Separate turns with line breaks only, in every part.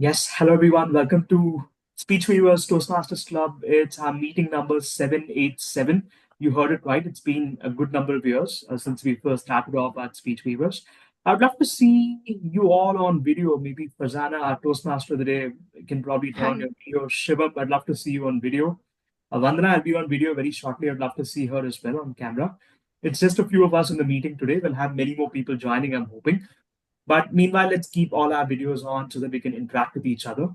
Yes, hello everyone. Welcome to Speech Weavers Toastmasters Club. It's our meeting number 787. You heard it right. It's been a good number of years since we first started off at Speech Weavers. I'd love to see you all on video. Maybe Farzana, our Toastmaster of the day, can probably turn on
Hi.
your video. Shivam, I'd love to see you on video. Vandana, I'll be on video very shortly. I'd love to see her as well on camera. It's just a few of us in the meeting today. We'll have many more people joining, I'm hoping. But meanwhile, let's keep all our videos on so that we can interact with each other.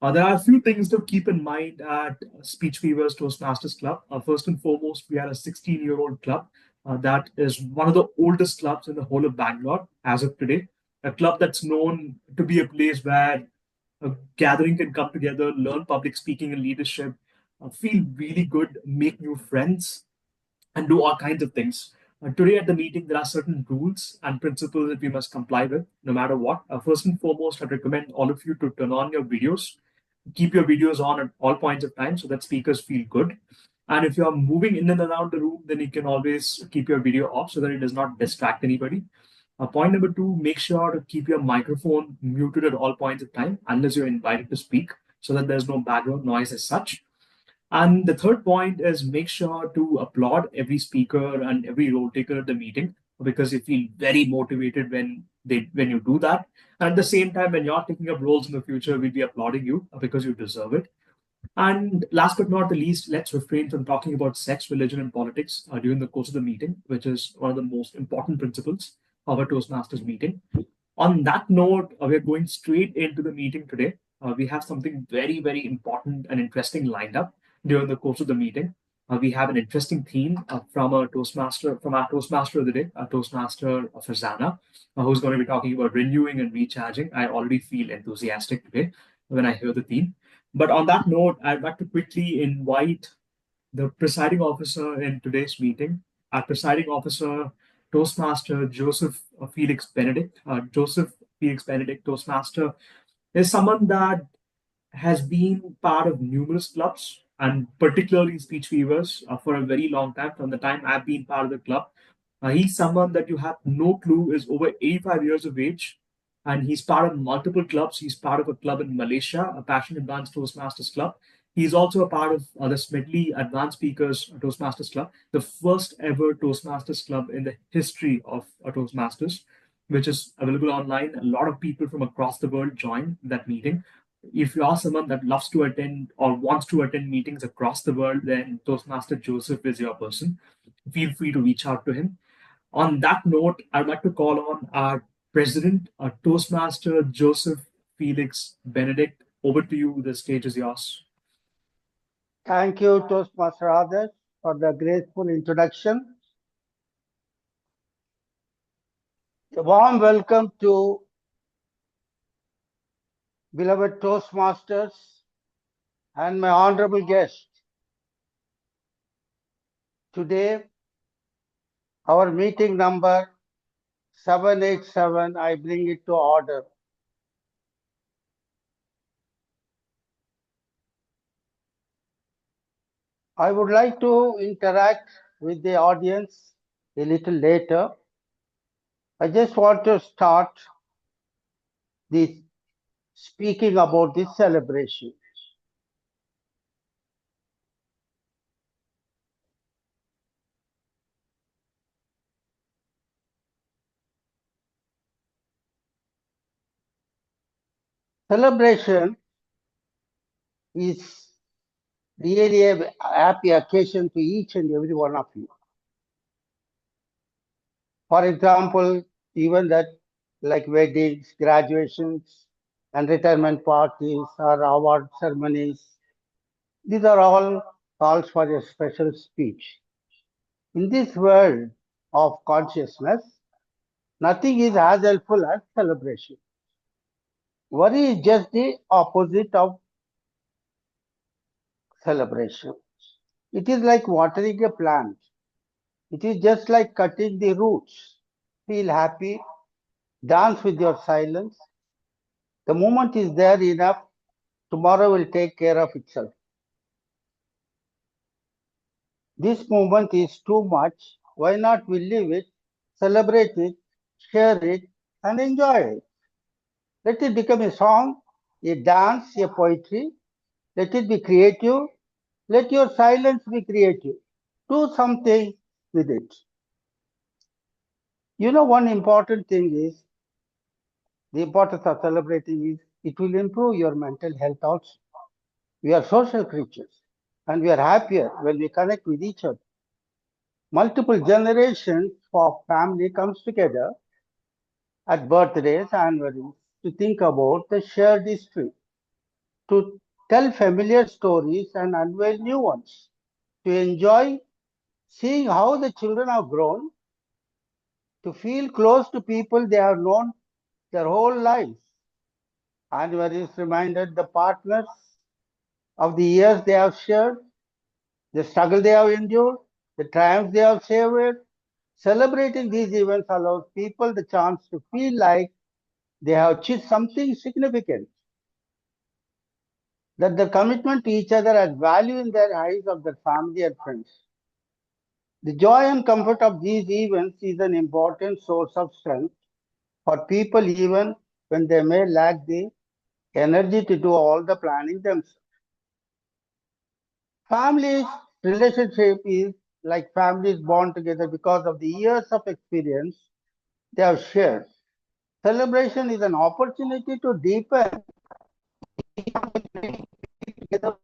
There are a few things to keep in mind at Speech Weavers Toastmasters Club. First and foremost, we are a 16-year-old club that is one of the oldest clubs in the whole of Bangalore as of today. A club that's known to be a place where a gathering can come together, learn public speaking and leadership, feel really good, make new friends, and do all kinds of things. Today at the meeting, there are certain rules and principles that we must comply with no matter what. First and foremost, I recommend all of you to turn on your videos, keep your videos on at all points of time so that speakers feel good. And if you're moving in and around the room, then you can always keep your video off so that it does not distract anybody. Point number two, make sure to keep your microphone muted at all points of time unless you're invited to speak so that there's no background noise as such. And the third point is make sure to applaud every speaker and every role taker at the meeting because you feel very motivated when you do that. And at the same time, when you're taking up roles in the future, we'll be applauding you because you deserve it. And last but not the least, let's refrain from talking about sex, religion, and politics during the course of the meeting, which is one of the most important principles of a Toastmasters meeting. On that note, we're going straight into the meeting today. We have something very, very important and interesting lined up during the course of the meeting. We have an interesting theme from our Toastmaster of the day, our Toastmaster Farzana, who's going to be talking about renewing and recharging. I already feel enthusiastic today when I hear the theme. But on that note, I'd like to quickly invite the presiding officer in today's meeting, our presiding officer, Toastmaster Joseph Felix Benedict, Toastmaster, is someone that has been part of numerous clubs and particularly Speech Weavers for a very long time, from the time I've been part of the club. He's someone that you have no clue is over 85 years of age, and he's part of multiple clubs. He's part of a club in Malaysia, a Passion Advanced Toastmasters Club. He's also a part of the Smedley Advanced Speakers Toastmasters Club, the first ever Toastmasters Club in the history of Toastmasters, which is available online. A lot of people from across the world join that meeting. If you are someone that loves to attend or wants to attend meetings across the world, then Toastmaster Joseph is your person. Feel free to reach out to him. On that note, I'd like to call on our president, our Toastmaster Joseph Felix Benedict. Over to you. The stage is yours.
Thank you, Toastmaster Adarsh, for the graceful introduction. A warm welcome to beloved Toastmasters and my honorable guest. Today, our meeting number 787, I bring it to order. I would like to interact with the audience a little later. I just want to start this speaking about this celebration. Celebration is really a happy occasion to each and every one of you. For example, even that like weddings, graduations, and retirement parties or award ceremonies, these are all calls for a special speech. In this world of consciousness, nothing is as helpful as celebration. Worry is just the opposite of celebration. It is like watering a plant. It is just like cutting the roots. Feel happy, dance with your silence. The moment is there enough, tomorrow will take care of itself. This moment is too much. Why not we live it, celebrate it, share it, and enjoy it? Let it become a song a dance, a poetry. Let it be creative. Let your silence be creative. Do something with it. One important thing is the importance of celebrating is it will improve your mental health also. We are social creatures and we are happier when we connect with each other. Multiple generations of family comes together at birthdays, anniversaries to think about the shared history, to tell familiar stories and unveil new ones, to enjoy seeing how the children have grown, to feel close to people they have known their whole lives. Anniversaries reminded the partners of the years they have shared, the struggle they have endured, the triumphs they have savored. Celebrating these events allows people the chance to feel like they have achieved something significant, that their commitment to each other has value in their eyes of their family and friends. The joy and comfort of these events is an important source of strength for people even when they may lack the energy to do all the planning themselves. Families relationship is like families born together because of the years of experience they have shared. Celebration is an opportunity to deepen together.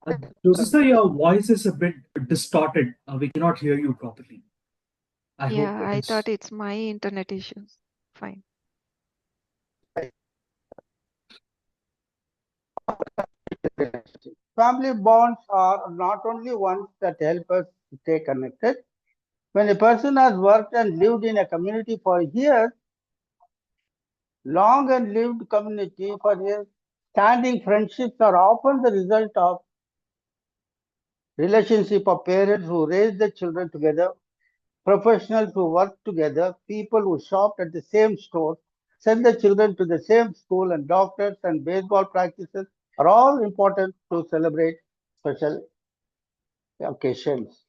Uh, Josista, your voice is a bit distorted. We cannot hear you properly. I hope
Yeah,
it
I
is.
thought it's my internet issues. Fine.
Family bonds are not only ones that help us stay connected. When a person has worked and lived in a community for years, long and lived community for years, standing friendships are often the result of relationship of parents who raise their children together, professionals who work together, people who shop at the same store, send their children to the same school, and doctors and baseball practices are all important to celebrate special occasions.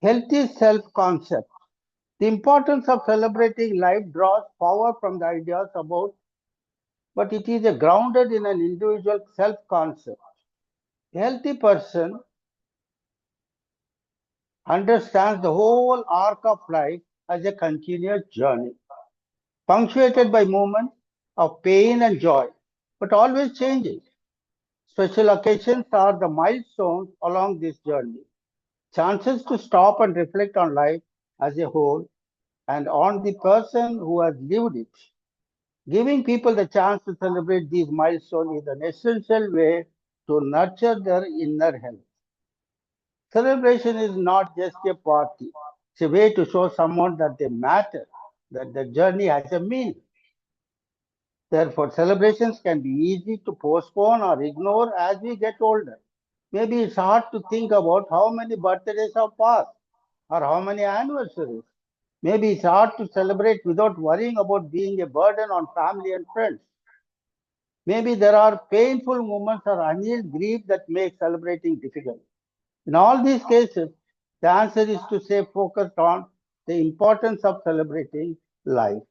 Healthy self concept. The importance of celebrating life draws power from the ideas about, but it is a grounded in an individual self concept. A healthy person understands the whole arc of life as a continuous journey, punctuated by moments of pain and joy, but always changing. Special occasions are the milestones along this journey, chances to stop and reflect on life as a whole and on the person who has lived it. Giving people the chance to celebrate these milestones is an essential way to nurture their inner health. Celebration is not just a party, it's a way to show someone that they matter, that the journey has a meaning. Therefore, celebrations can be easy to postpone or ignore as we get older. Maybe it's hard to think about how many birthdays have passed or how many anniversaries. Maybe it's hard to celebrate without worrying about being a burden on family and friends. Maybe there are painful moments or unhealed grief that make celebrating difficult. In all these cases, the answer is to stay focused on the importance of celebrating life.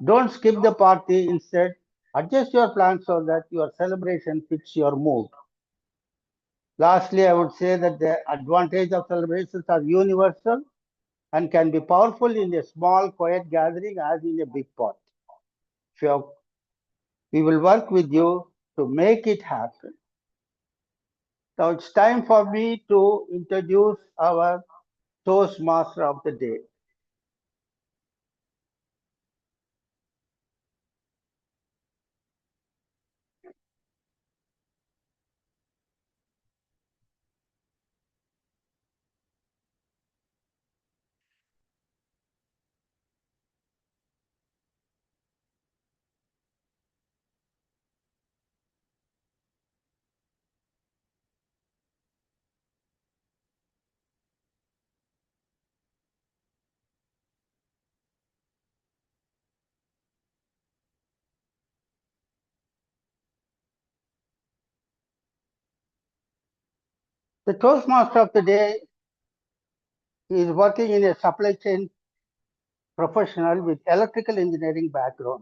Don't skip the party, instead, adjust your plans so that your celebration fits your mood. Lastly, I would say that the advantage of celebrations are universal and can be powerful in a small, quiet gathering as in a big pot. If you have, we will work with you to make it happen. Now it's time for me to introduce our Toastmaster of the day. The Toastmaster of the day is working in a supply chain professional with electrical engineering background,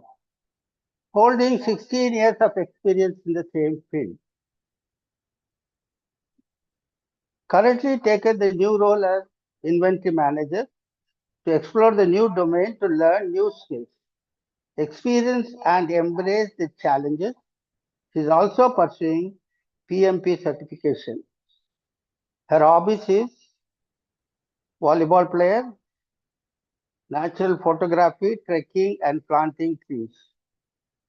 holding 16 years of experience in the same field. Currently taken the new role as inventory manager to explore the new domain to learn new skills, experience and embrace the challenges. She is also pursuing PMP certification. Her hobbies is volleyball player, natural photography, trekking and planting trees.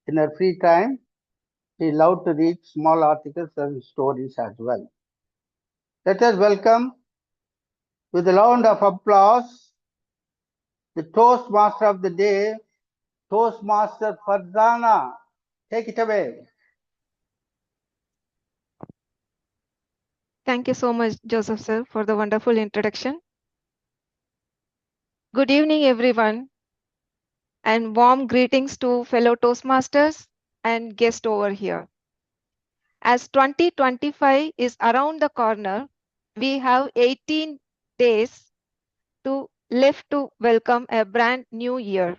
In her free time, she loved to read small articles and stories as well. Let us welcome with a round of applause the Toastmaster of the day, Toastmaster Farzana. Take it away.
Thank you so much, Joseph sir, for the wonderful introduction. Good evening, everyone, and warm greetings to fellow Toastmasters and guests over here. As 2025 is around the corner, we have 18 days to left to welcome a brand new year.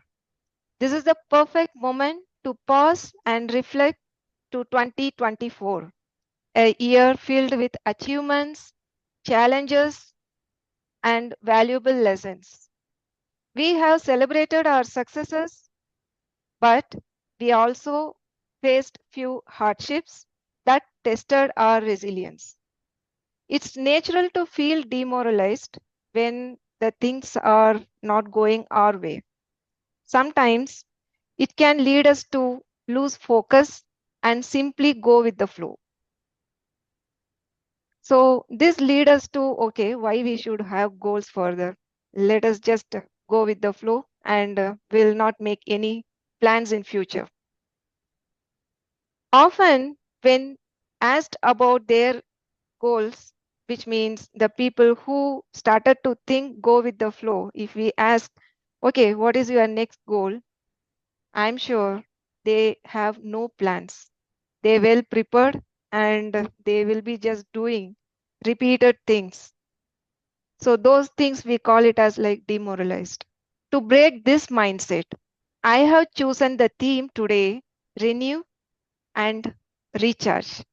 This is the perfect moment to pause and reflect to 2024, a year filled with achievements, challenges, and valuable lessons. We have celebrated our successes, but we also faced few hardships that tested our resilience. It's natural to feel demoralized when the things are not going our way. Sometimes it can lead us to lose focus and simply go with the flow. So this lead us to, okay, why we should have goals further. Let us just go with the flow and will not make any plans in future. Often when asked about their goals, which means the people who started to think go with the flow, if we ask, okay, what is your next goal? I'm sure they have no plans. They well prepared and they will be just doing repeated things. So those things we call it as like demoralized. To break this mindset, I have chosen the theme today, renew and recharge.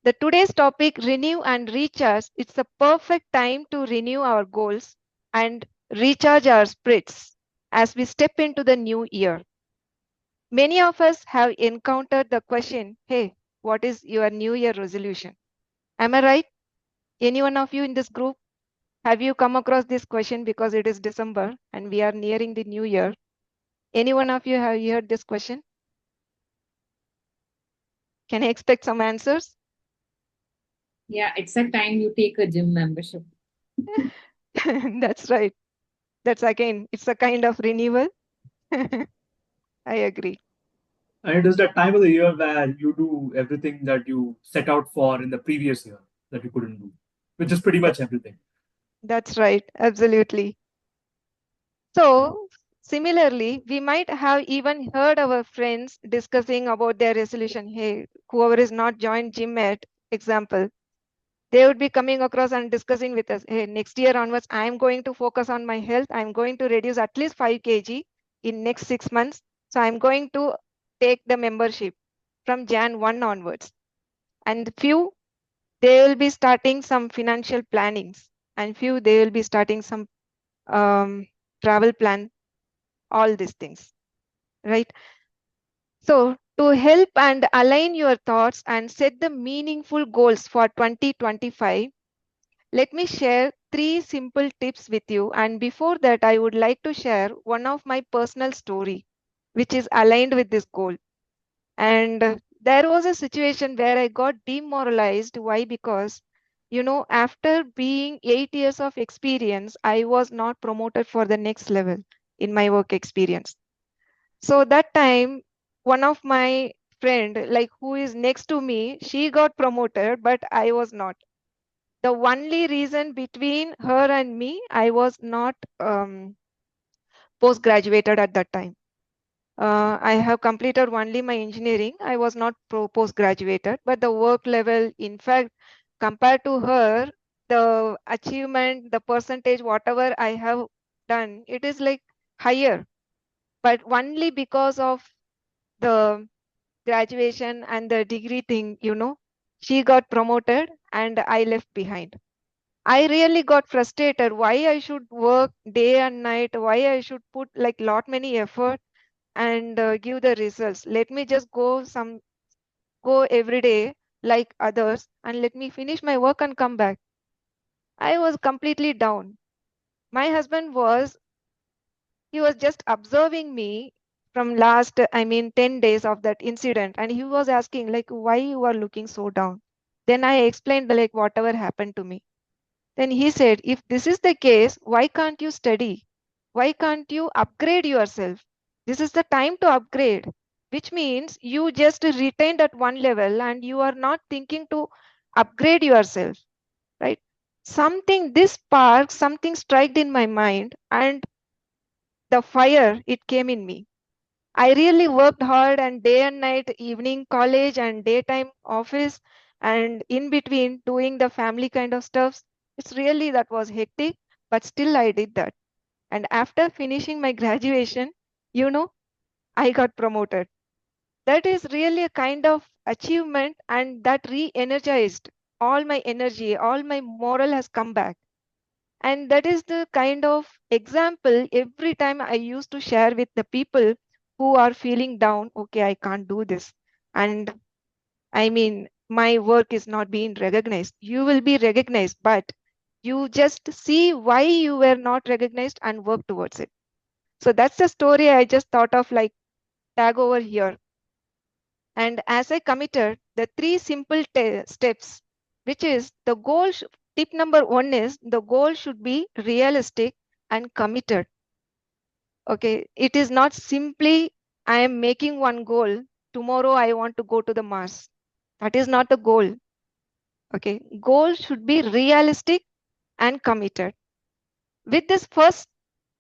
The today's topic, renew and recharge, it's a perfect time to renew our goals and recharge our spirits as we step into the new year. Many of us have encountered the question, hey, what is your new year resolution? Am I right? Any one of you in this group? Have you come across this question because it is December and we are nearing the new year? Any one of you have heard this question? Can I expect some answers?
Yeah, it's a time you take a gym membership.
That's right. That's again, it's a kind of renewal. I agree.
And it is that time of the year where you do everything that you set out for in the previous year that you couldn't do, which is pretty much everything.
That's right. Absolutely. So, similarly, we might have even heard our friends discussing about their resolution. Hey, whoever is not joined gym yet, example, they would be coming across and discussing with us. Hey, next year onwards, I'm going to focus on my health. I'm going to reduce at least 5 kg in next 6 months. So I'm going to take the membership from Jan 1 onwards. And few, they will be starting some financial plannings, and few, they will be starting some travel plan, all these things, right? So to help and align your thoughts and set the meaningful goals for 2025, let me share 3 simple tips with you. And before that, I would like to share one of my personal story, which is aligned with this goal. And there was a situation where I got demoralized. Why? Because, after being 8 years of experience, I was not promoted for the next level in my work experience. So that time, one of my friend, like who is next to me, she got promoted, but I was not. The only reason between her and me, I was not post-graduated at that time. I have completed only my engineering. I was not post-graduated, but the work level, in fact, compared to her, the achievement, the percentage, whatever I have done, it is like higher. But only because of the graduation and the degree thing, she got promoted and I left behind. I really got frustrated why I should work day and night, why I should put like lot many effort and give the results. Let me just go every day like others and let me finish my work and come back. I was completely down. My husband he was just observing me from last, 10 days of that incident, and he was asking like why you are looking so down. Then I explained like whatever happened to me. Then he said, if this is the case, why can't you study? Why can't you upgrade yourself? This is the time to upgrade, which means you just retained at one level and you are not thinking to upgrade yourself, right? This spark, something struck in my mind, and the fire, it came in me. I really worked hard and day and night, evening college and daytime office, and in between doing the family kind of stuff. It's really that was hectic, but still I did that. And after finishing my graduation, I got promoted. That is really a kind of achievement, and that re-energized all my energy, all my moral has come back. And that is the kind of example every time I used to share with the people who are feeling down. Okay, I can't do this. And my work is not being recognized. You will be recognized, but you just see why you were not recognized and work towards it. So that's the story I just thought of, like, tag over here. And as I committed, the three simple steps, which is the goal, tip number one is the goal should be realistic and committed. Okay, it is not simply I am making one goal, tomorrow I want to go to the Mars. That is not the goal. Okay, goal should be realistic and committed. With this first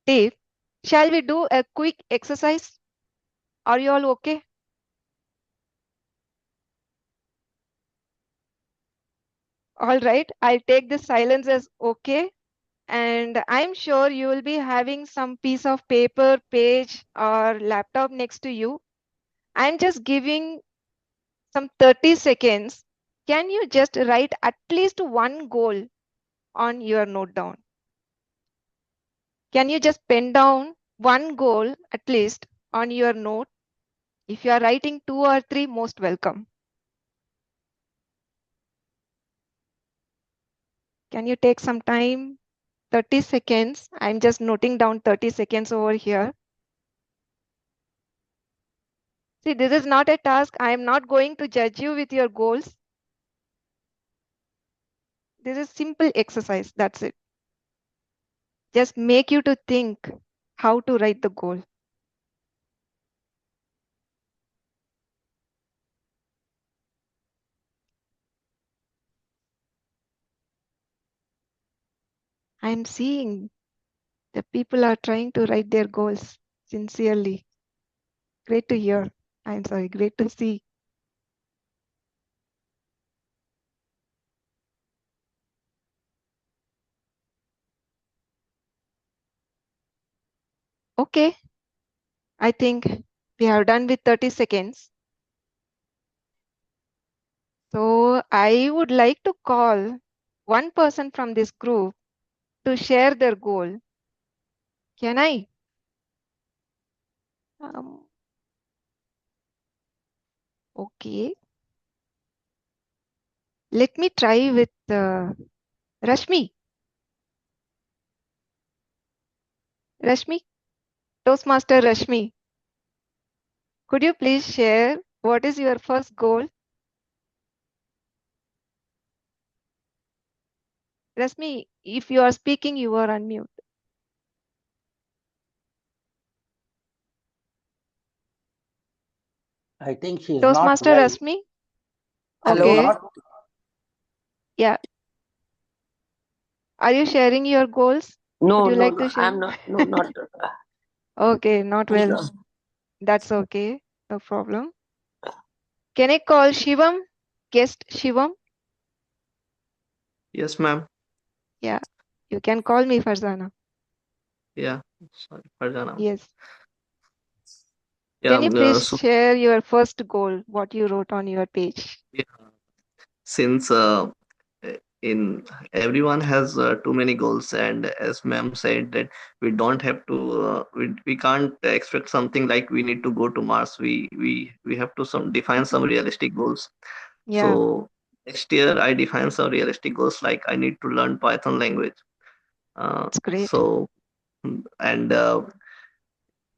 tip, shall we do a quick exercise? Are you all okay? All right, I'll take this silence as okay. And I'm sure you will be having some piece of paper, page, or laptop next to you. I'm just giving some 30 seconds. Can you just write at least one goal on your note down? Can you just pen down one goal at least on your note? If you are writing 2 or 3, most welcome. Can you take some time? 30 seconds. I'm just noting down 30 seconds over here. See, this is not a task. I am not going to judge you with your goals. This is simple exercise. That's it. Just make you to think how to write the goal. I'm seeing the people are trying to write their goals sincerely. Great to hear. I'm sorry, great to see. Okay, I think we have done with 30 seconds. So I would like to call one person from this group to share their goal. Can I? Okay. Let me try with Rashmi. Rashmi, Toastmaster Rashmi. Could you please share what is your first goal? Rashmi, if you are speaking, you are on mute.
I think she is not
Toastmaster
well.
Rashmi?
Hello?
Okay.
Not,
Yeah. Are you sharing your goals?
No,
Would you
no,
like
no.
to share?
I'm not. No, not.
Okay, not well. That's okay. No problem. Can I call Shivam? Guest Shivam?
Yes, ma'am.
Yeah, you can call me Farzana.
Yeah. Sorry, Farzana.
Yes.
Yeah.
Can you please
So
share your first goal, what you wrote on your page?
yeah, since in everyone has too many goals, and as ma'am said that we don't have to we can't expect something like we need to go to Mars. We have to some define some realistic goals.
Yeah,
So next year I define some realistic goals, like I need to learn Python language.
it's great.
So and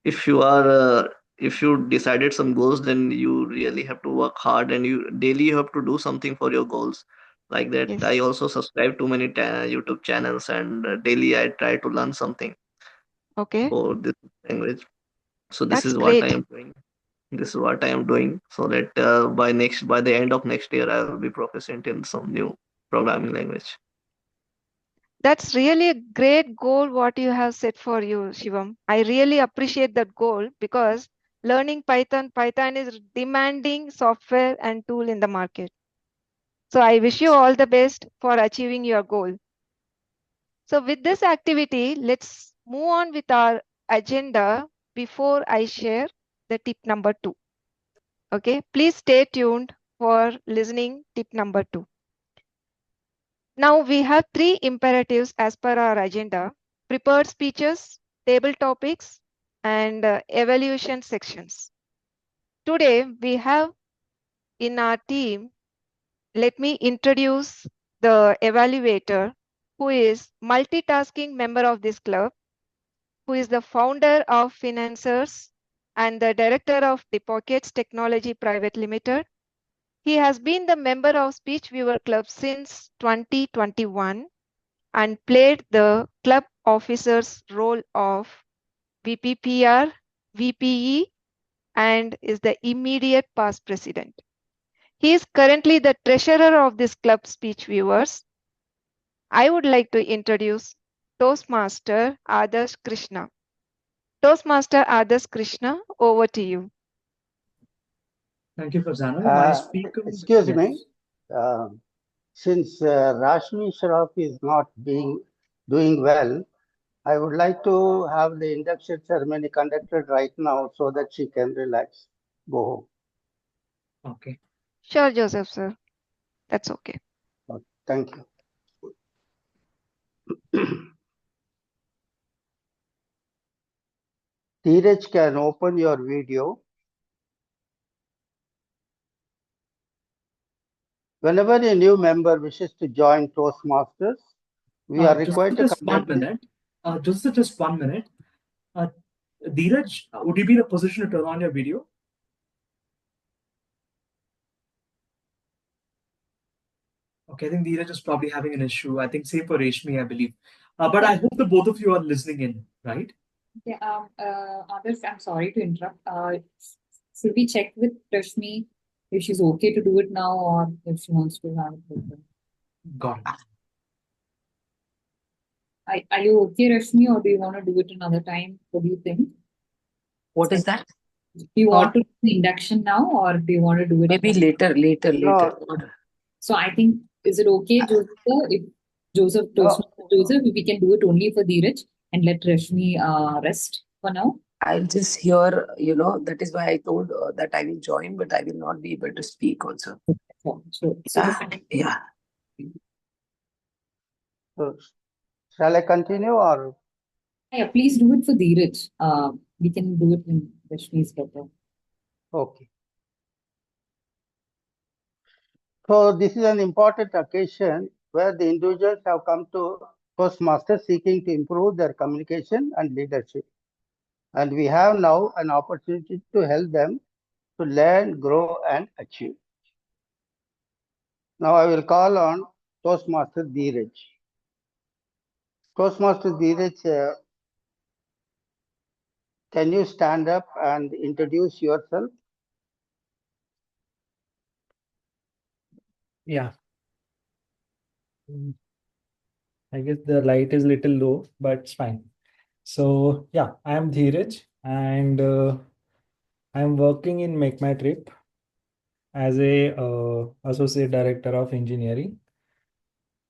if you are if you decided some goals, then you really have to work hard, and you daily you have to do something for your goals. Like that, I
Yes.
also subscribe to many YouTube channels, and daily I try to learn something
Okay,
for this language. So this
that's
is what I
great.
am doing. This is what I am doing, so that by the end of next year I will be proficient in some new programming language.
That's really a great goal what you have set for you, Shivam. I really appreciate that goal because learning Python is demanding software and tool in the market. So I wish you all the best for achieving your goal. So with this activity, let's move on with our agenda before I share the tip number 2. Okay, please stay tuned for listening tip number 2. Now we have 3 imperatives as per our agenda: prepared speeches, table topics, and evaluation sections. Today we have in our team, let me introduce the evaluator who is multitasking member of this club, who is the founder of Financers and the director of Depockets Technology Private Limited. He has been the member of Speech Viewer Club since 2021 and played the club officer's role of VPPR, VPE, and is the immediate past president. He is currently the treasurer of this club, Speech Viewers. I would like to introduce Toastmaster Adarsh Krishna. Toastmaster Adarsh Krishna, over to you.
Thank you, Farzana. My speaker.
Excuse
Yes.
me. Uh, since Rashmi Shroff is not doing well, I would like to have the induction ceremony conducted right now so that she can relax. Go home.
Okay.
Sure, Joseph, sir. That's okay.
Okay, thank you. Dheeraj can open your video. Whenever a new member wishes to join Toastmasters, we are required to
Just one
conduct this.
minute. Just 1 minute. Uh, Dheeraj, would you be in a position to turn on your video? Okay, I think Dheeraj is probably having an issue. I think same for Reshmi, I believe. But
Yeah,
I hope the both of you are listening in, right?
yeah. Others, I'm sorry to interrupt. Should we check with Rashmi if she's okay to do it now or if she wants to have it later?
Got it.
Are you okay, Rashmi, or do you want to do it another time? What do you think?
What is that?
Do you want to do the induction now, or do you want to do it?
Maybe later.
No,
So I think, is it okay, Joseph, if Joseph
no,
Joseph, if we can do it only for Dheeraj and let Rashmi rest for now?
I'll just hear, that is why I told that I will join, but I will not be able to speak also.
So
Yeah, yeah.
so shall I continue or?
yeah, please do it for Dheeraj. We can do it in Rashmi's better.
Okay. So this is an important occasion where the individuals have come to Toastmasters seeking to improve their communication and leadership. And we have now an opportunity to help them to learn, grow, and achieve. Now I will call on Toastmaster Dheeraj. Toastmaster Dheeraj, can you stand up and introduce yourself?
Yeah, I guess the light is little low, but it's fine. So yeah, I am Dheeraj, and I am working in Make My Trip as a associate director of engineering.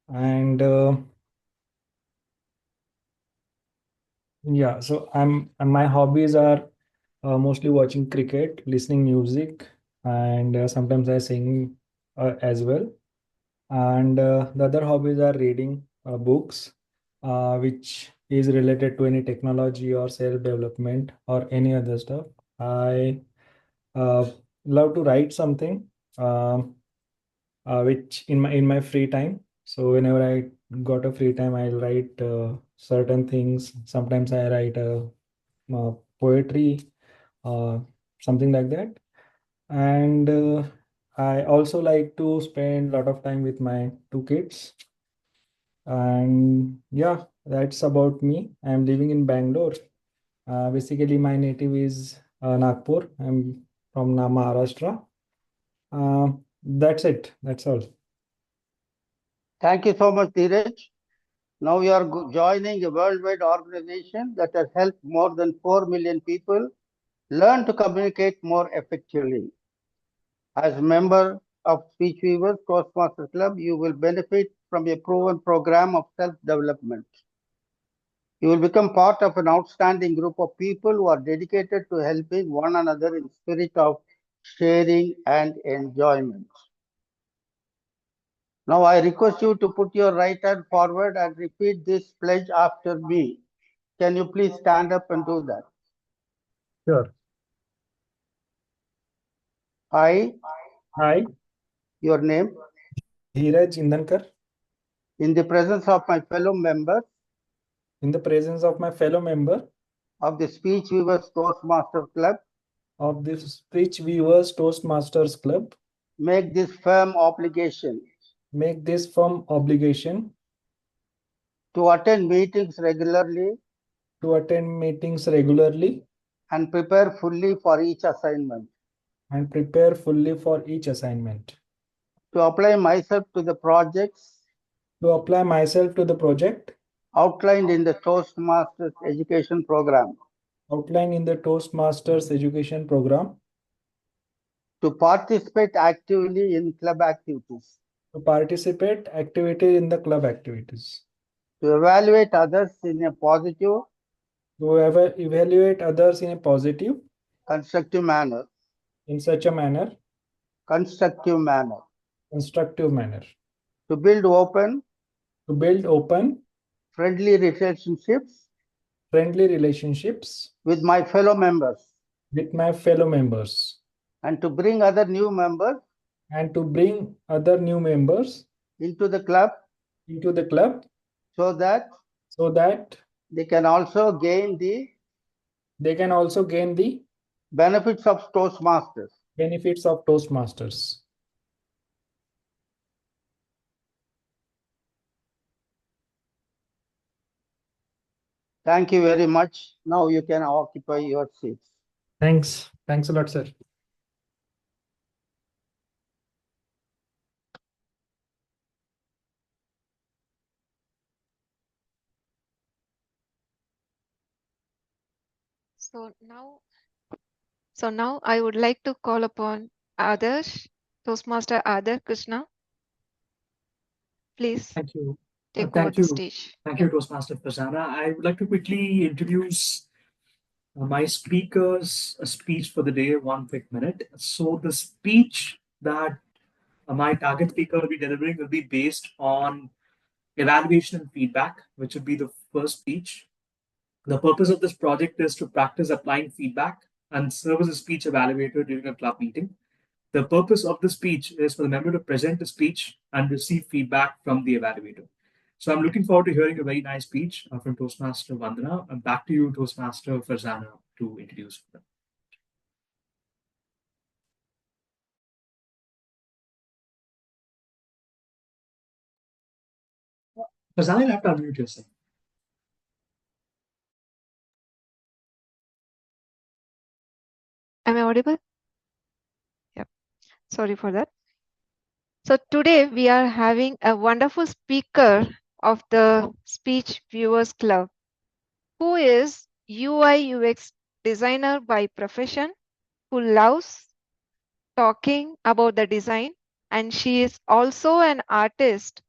And yeah, so my hobbies are mostly watching cricket, listening music, and sometimes I sing as well. And the other hobbies are reading books, which is related to any technology or self development or any other stuff. I uh, love to write something, um, which in my free time. So whenever I got a free time, I'll write certain things. Sometimes I write poetry, uh, something like that. And I also like to spend a lot of time with my two kids. And yeah, that's about me. I'm living in Bangalore. Basically, my native is Nagpur. I'm from Maharashtra. That's it. That's all.
Thank you so much, Dheeraj. Now you are joining a worldwide organization that has helped more than 4 million people learn to communicate more effectively. As a member of Speech Weavers Toastmasters Club, you will benefit from a proven program of self-development. You will become part of an outstanding group of people who are dedicated to helping one another in spirit of sharing and enjoyment. Now I request you to put your right hand forward and repeat this pledge after me. Can you please stand up and do that?
Sure.
I,
Hi,
your name,
Dheeraj Indankar.
in the presence of my fellow members
In the presence of my fellow member
of the Speech Weavers Toastmasters Club,
of the Speech Viewers Toastmasters Club,
make this firm obligation
make this firm obligation
to attend meetings regularly
to attend meetings regularly
and prepare fully for each assignment,
and prepare fully for each assignment,
to apply myself to the projects
to apply myself to the project
outlined in the Toastmasters education program,
outlined in the Toastmasters education program,
to participate actively in club activities,
to participate activity in the club activities,
to evaluate others in a positive,
to evaluate others in a positive,
constructive manner,
in such a manner,
constructive manner,
constructive manner,
to build open,
to build open,
friendly relationships
friendly relationships
with my fellow members,
with my fellow members,
and to bring other new members
and to bring other new members
into the club
into the club
so that
so that
they can also gain the
they can also gain the
benefits of Toastmasters.
benefits of Toastmasters.
Thank you very much. Now you can occupy your seats.
Thanks. Thanks a lot, sir.
So now I would like to call upon Adarsh, Toastmaster Adarsh Krishna. Please
Thank you.
take over the stage.
Thank you, Toastmaster Farzana. I would like to quickly introduce my speaker's speech for the day, 1 quick minute. So, the speech that my target speaker will be delivering will be based on evaluation and feedback, which would be the first speech. The purpose of this project is to practice applying feedback and serve as a speech evaluator during a club meeting. The purpose of the speech is for the member to present the speech and receive feedback from the evaluator. So I'm looking forward to hearing a very nice speech from Toastmaster Vandana. And back to you, Toastmaster Farzana, to introduce them. Farzana, you'll have to unmute yourself.
Am I audible? Yep. Sorry for that. So today we are having a wonderful speaker of the Speech Viewers Club, who is UI UX designer by profession, who loves talking about the design, and she is also an artist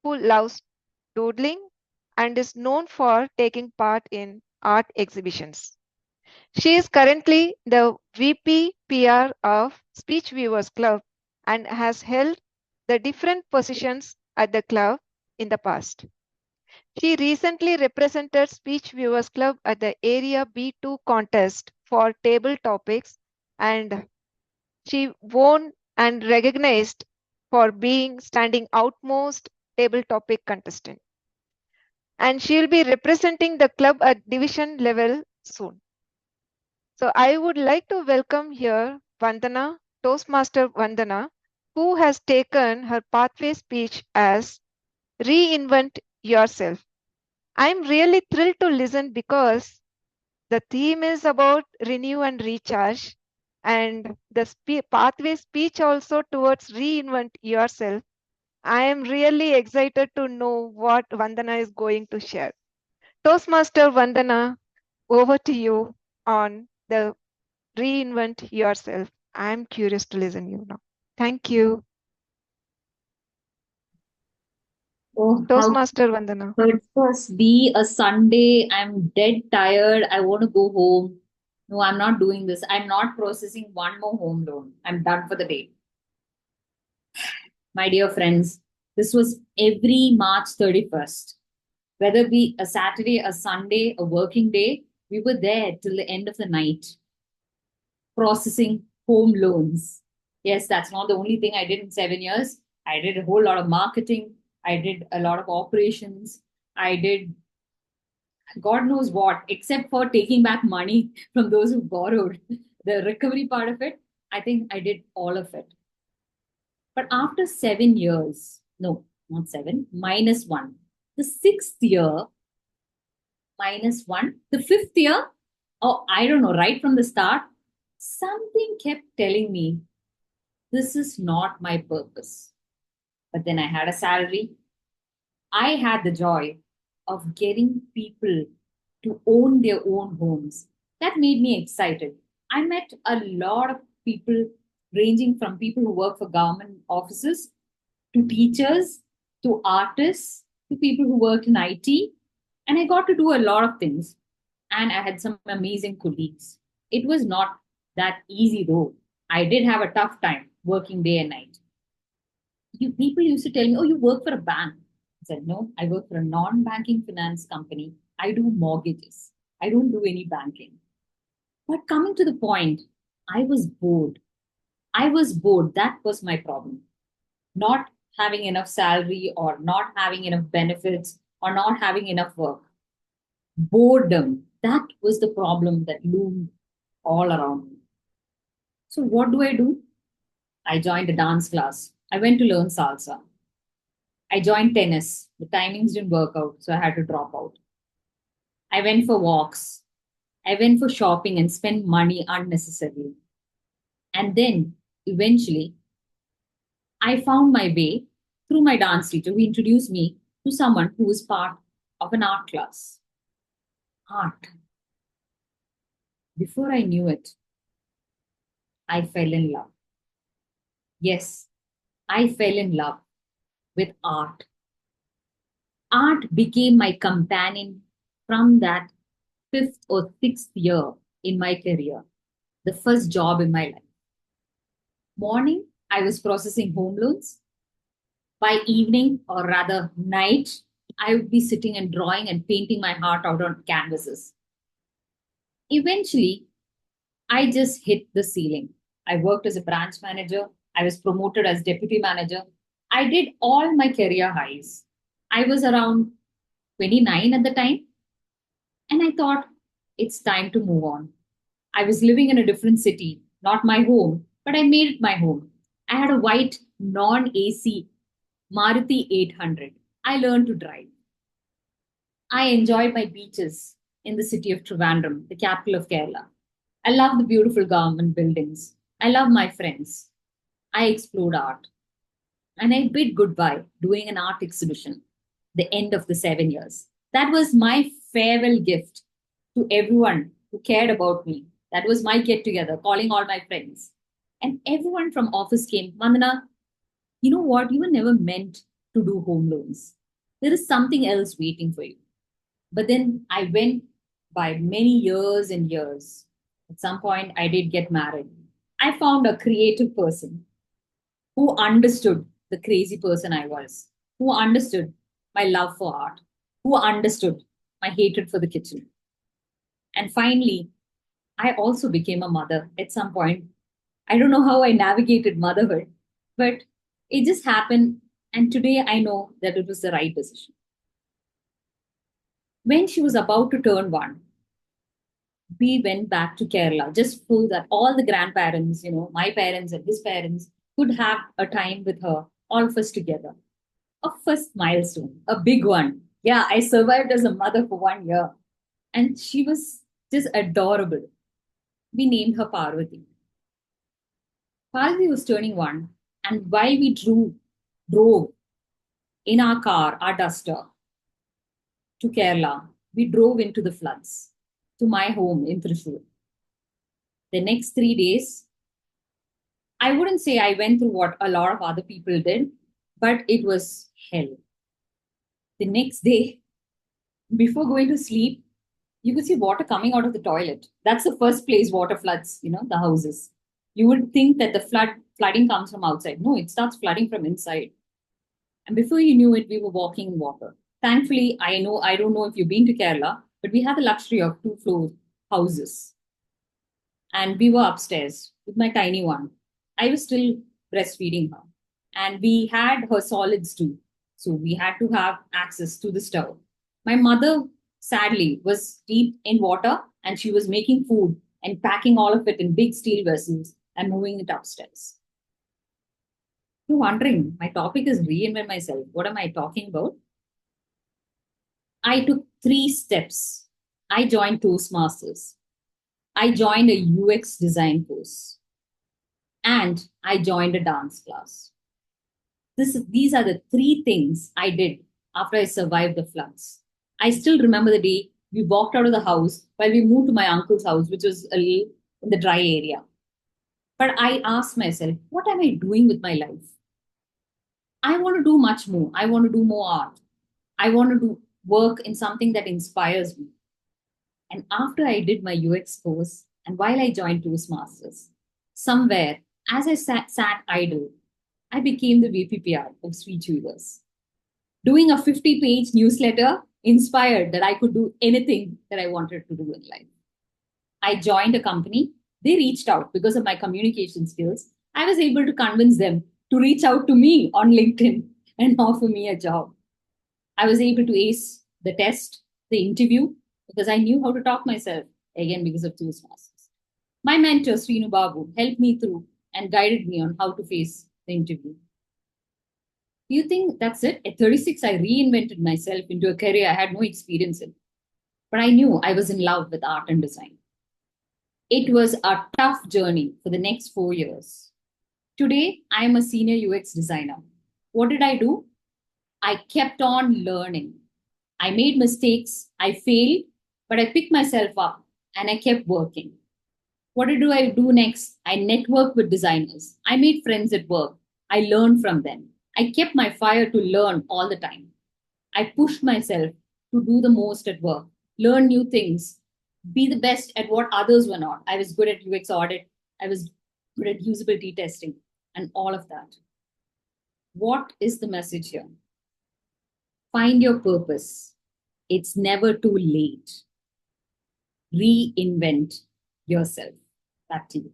who loves doodling and is known for taking part in art exhibitions. She is currently the VP PR of Speech Viewers Club and has held the different positions at the club in the past. She recently represented Speech Viewers Club at the Area B2 contest for table topics, and she won and recognized for being standing outmost table topic contestant. And she will be representing the club at division level soon. So I would like to welcome here Vandana, Toastmaster Vandana, who has taken her pathway speech as Reinvent Yourself. I'm really thrilled to listen because the theme is about renew and recharge, and the pathway speech also towards reinvent yourself. I am really excited to know what Vandana is going to share. Toastmaster Vandana, over to you on the reinvent yourself. I'm curious to listen you now. Thank you.
Oh, how
Toastmaster Vandana.
could this be a Sunday? I'm dead tired. I want to go home. No, I'm not doing this. I'm not processing one more home loan. I'm done for the day. My dear friends, this was every March 31st. Whether it be a Saturday, a Sunday, a working day, we were there till the end of the night processing home loans. Yes, that's not the only thing I did in 7 years. I did a whole lot of marketing. I did a lot of operations. I did God knows what, except for taking back money from those who borrowed. The recovery part of it, I think I did all of it. But after 7 years, no, not seven, -1, the 6th year, -1, the 5th year, oh, I don't know, right from the start, something kept telling me this is not my purpose. But then I had a salary. I had the joy of getting people to own their own homes. That made me excited. I met a lot of people, ranging from people who work for government offices to teachers to artists to people who work in IT. And I got to do a lot of things. And I had some amazing colleagues. It was not that easy though. I did have a tough time working day and night. People used to tell me, oh, you work for a bank. I said, no, I work for a non-banking finance company. I do mortgages. I don't do any banking. But coming to the point, I was bored. I was bored. That was my problem. Not having enough salary or not having enough benefits or not having enough work. Boredom. That was the problem that loomed all around me. So what do? I joined a dance class. I went to learn salsa. I joined tennis. The timings didn't work out, so I had to drop out. I went for walks. I went for shopping and spent money unnecessarily. And then eventually, I found my way through my dance teacher who introduced me to someone who was part of an art class. Art. Before I knew it, I fell in love. Yes, I fell in love with art. Art became my companion from that 5th or 6th year in my career, the first job in my life. Morning, I was processing home loans. By evening, or rather night, I would be sitting and drawing and painting my heart out on canvases. Eventually, I just hit the ceiling. I worked as a branch manager. I was promoted as deputy manager. I did all my career highs. I was around 29 at the time. And I thought, it's time to move on. I was living in a different city, not my home, but I made it my home. I had a white non-AC Maruti 800. I learned to drive. I enjoyed my beaches in the city of Trivandrum, the capital of Kerala. I love the beautiful government buildings. I love my friends. I explored art. And I bid goodbye doing an art exhibition, the end of the 7 years. That was my farewell gift to everyone who cared about me. That was my get together, calling all my friends. And everyone from office came, Vandana, you know what? You were never meant to do home loans. There is something else waiting for you. But then I went by many years and years. At some point, I did get married. I found a creative person who understood the crazy person I was, who understood my love for art, who understood my hatred for the kitchen. And finally, I also became a mother at some point. I don't know how I navigated motherhood, but it just happened. And today I know that it was the right decision. When she was about to turn 1, we went back to Kerala just so that all the grandparents, my parents and his parents, could have a time with her, all of us together. A first milestone, a big one. Yeah, I survived as a mother for 1 year. And she was just adorable. We named her Parvati. Parvati was turning 1, and while we drove in our car, our duster, to Kerala, we drove into the floods to my home in Thrissur. The next 3 days, I wouldn't say I went through what a lot of other people did, but it was hell. The next day, before going to sleep, you could see water coming out of the toilet. That's the first place water floods, the houses. You would think that the flooding comes from outside. No, it starts flooding from inside. And before you knew it, we were walking in water. Thankfully, I don't know if you've been to Kerala, but we had the luxury of 2-floor houses. And we were upstairs with my tiny one. I was still breastfeeding her. And we had her solids too. So we had to have access to the stove. My mother, sadly, was deep in water and she was making food and packing all of it in big steel vessels and moving it upstairs. You're wondering, my topic is reinvent myself. What am I talking about? I took 3 steps. I joined Toastmasters. I joined a UX design course. And I joined a dance class. These are the 3 things I did after I survived the floods. I still remember the day we walked out of the house while we moved to my uncle's house, which was a little in the dry area. But I asked myself, what am I doing with my life? I want to do much more. I want to do more art. I want to do work in something that inspires me. And after I did my UX course, and while I joined Toastmasters, somewhere, as I sat idle, I became the VPPR of Sweet Weavers. Doing a 50-page newsletter inspired that I could do anything that I wanted to do in life. I joined a company. They reached out because of my communication skills. I was able to convince them to reach out to me on LinkedIn and offer me a job. I was able to ace the test, the interview, because I knew how to talk myself, again, because of Toastmasters. My mentor, Srinu Babu, helped me through and guided me on how to face the interview. Do you think that's it? At 36, I reinvented myself into a career I had no experience in. But I knew I was in love with art and design. It was a tough journey for the next 4 years. Today, I am a senior UX designer. What did I do? I kept on learning. I made mistakes, I failed, but I picked myself up and I kept working. What did I do next? I networked with designers. I made friends at work. I learned from them. I kept my fire to learn all the time. I pushed myself to do the most at work, learn new things, be the best at what others were not. I was good at UX audit. I was good at usability testing and all of that. What is the message here? Find your purpose. It's never too late. Reinvent yourself. Back to you.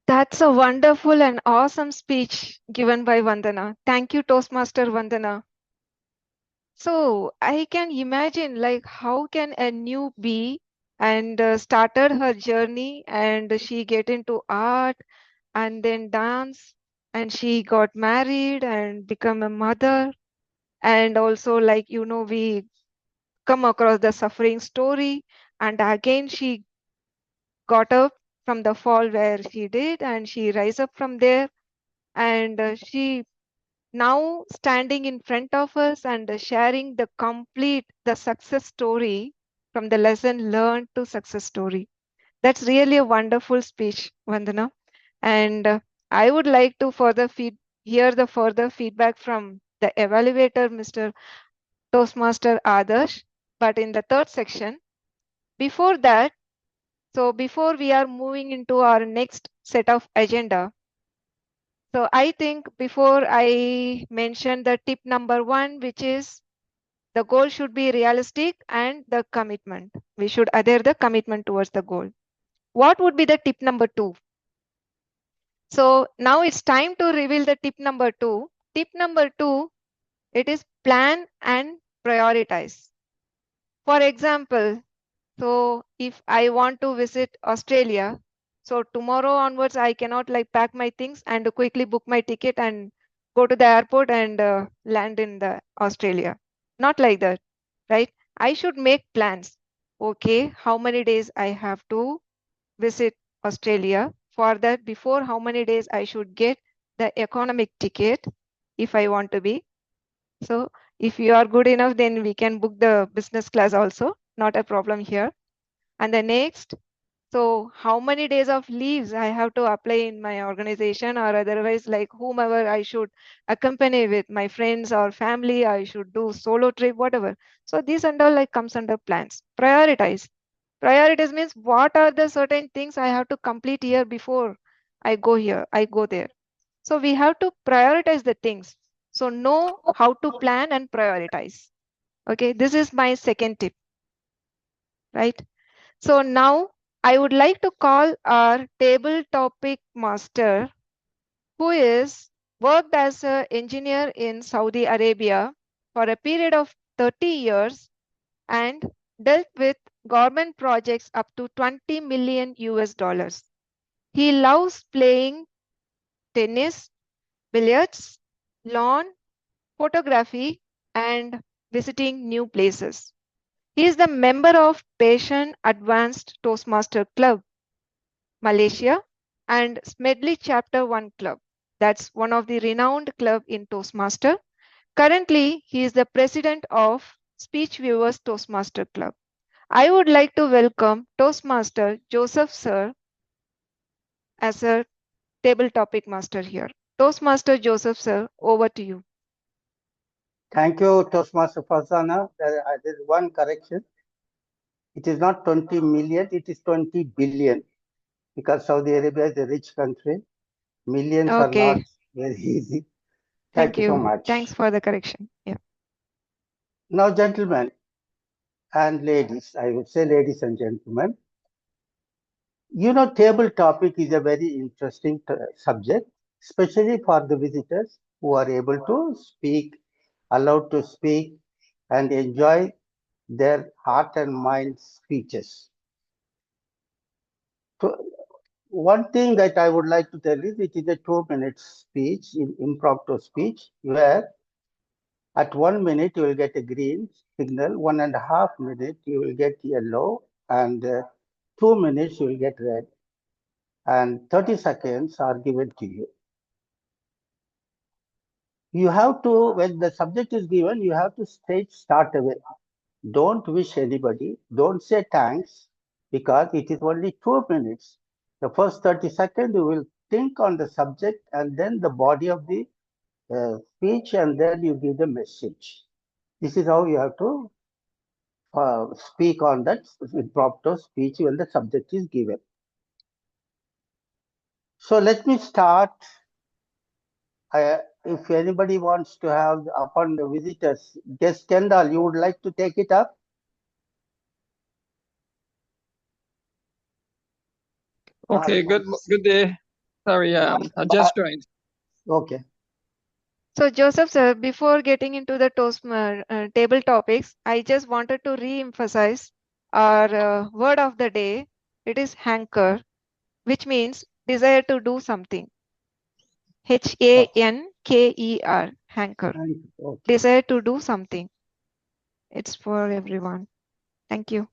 That's a wonderful and awesome speech given by Vandana. Thank you, Toastmaster Vandana. So I can imagine like how can a newbie and started her journey and she get into art and then dance and she got married and become a mother and also like we come across the suffering story and again she got up from the fall where she did and she rise up from there and she now standing in front of us and sharing the success story from the lesson learned to success story. That's really a wonderful speech, Vandana. And I would like to hear the further feedback from the evaluator, Mr. Toastmaster Adarsh. But in the third section, before that, so before we are moving into our next set of agenda, so I think before I mention the tip number 1, which is the goal should be realistic and the commitment. We should adhere the commitment towards the goal. What would be the tip number 2? So now it's time to reveal the tip number 2. Tip number 2, it is plan and prioritize. For example, so if I want to visit Australia, so tomorrow onwards, I cannot like pack my things and quickly book my ticket and go to the airport and land in the Australia. Not like that, right? I should make plans. Okay, how many days I have to visit Australia? For that, before how many days I should get the economic ticket if I want to be. So if you are good enough, then we can book the business class also. Not a problem here. And the next, so how many days of leaves I have to apply in my organization, or otherwise like whomever I should accompany with my friends or family, I should do solo trip, whatever. So these and all like comes under plans. Prioritize. Priorities means what are the certain things I have to complete here before I go here, I go there. So we have to prioritize the things. So know how to plan and prioritize. Okay, this is my second tip, right? So now I would like to call our table topic master, who is worked as an engineer in Saudi Arabia for a period of 30 years and dealt with government projects up to 20 million US dollars. He loves playing tennis, billiards, lawn, photography, and visiting new places. He is the member of Patient Advanced Toastmaster Club, Malaysia, and Smedley Chapter 1 Club. That's one of the renowned club in Toastmaster. Currently, he is the president of Speech Viewers Toastmaster Club. I would like to welcome Toastmaster Joseph Sir as a table topic master here. Toastmaster Joseph Sir, over to you.
Thank you, Toastmaster Farzana. There is one correction. It is not 20 million, it is 20 billion, because Saudi Arabia is a rich country. Millions are not
Okay,
very easy.
thank
Thank you so
you.
much.
Thanks for the correction. Yeah.
Now, gentlemen and ladies, I would say ladies and gentlemen, table topic is a very interesting subject, especially for the visitors who are able to speak, allowed to speak, and enjoy their heart and mind speeches. So, one thing that I would like to tell is it is a 2 minute speech, impromptu speech, where at 1 minute you will get a green signal, 1.5 minutes you will get yellow, and 2 minutes you will get red, and 30 seconds are given to you. You have to, when the subject is given, you have to start away. Don't wish anybody, don't say thanks, because it is only 2 minutes. The first 30 seconds you will think on the subject and then the body of the speech, and then you give the message. This is how you have to speak on that impromptu speech when the subject is given. So let me start. If anybody wants to have upon the visitors, guest Kendall, you would like to take it up?
Okay, good day. Sorry, I just joined.
Okay.
So Joseph sir, before getting into the table topics, I just wanted to re-emphasize our word of the day. It is hanker, which means desire to do something. Hanker, hanker.
Okay.
Desire to do something. It's for everyone. Thank you.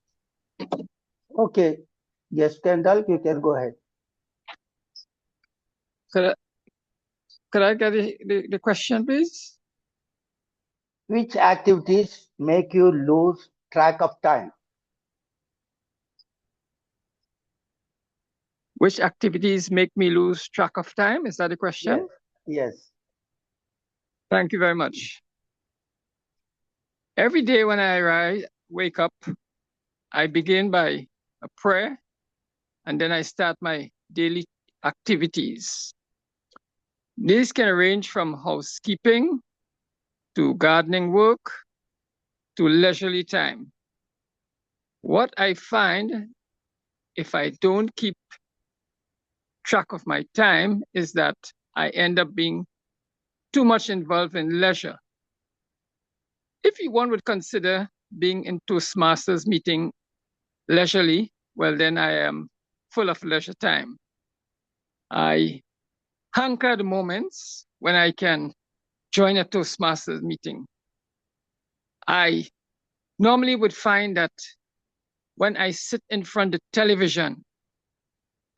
Okay. Yes, Kendall, you can go ahead.
Could I get the question, please?
Which activities make you lose track of time?
which activities make me lose track of time? Is that a question?
Yes.
Thank you very much. Every day when I wake up, I begin by a prayer, and then I start my daily activities. These can range from housekeeping to gardening work to leisurely time. What I find, if I don't keep track of my time, is that I end up being too much involved in leisure. If one would consider being in Toastmasters meeting leisurely, well, then I am full of leisure time. I hanker the moments when I can join a Toastmasters meeting. I normally would find that when I sit in front of the television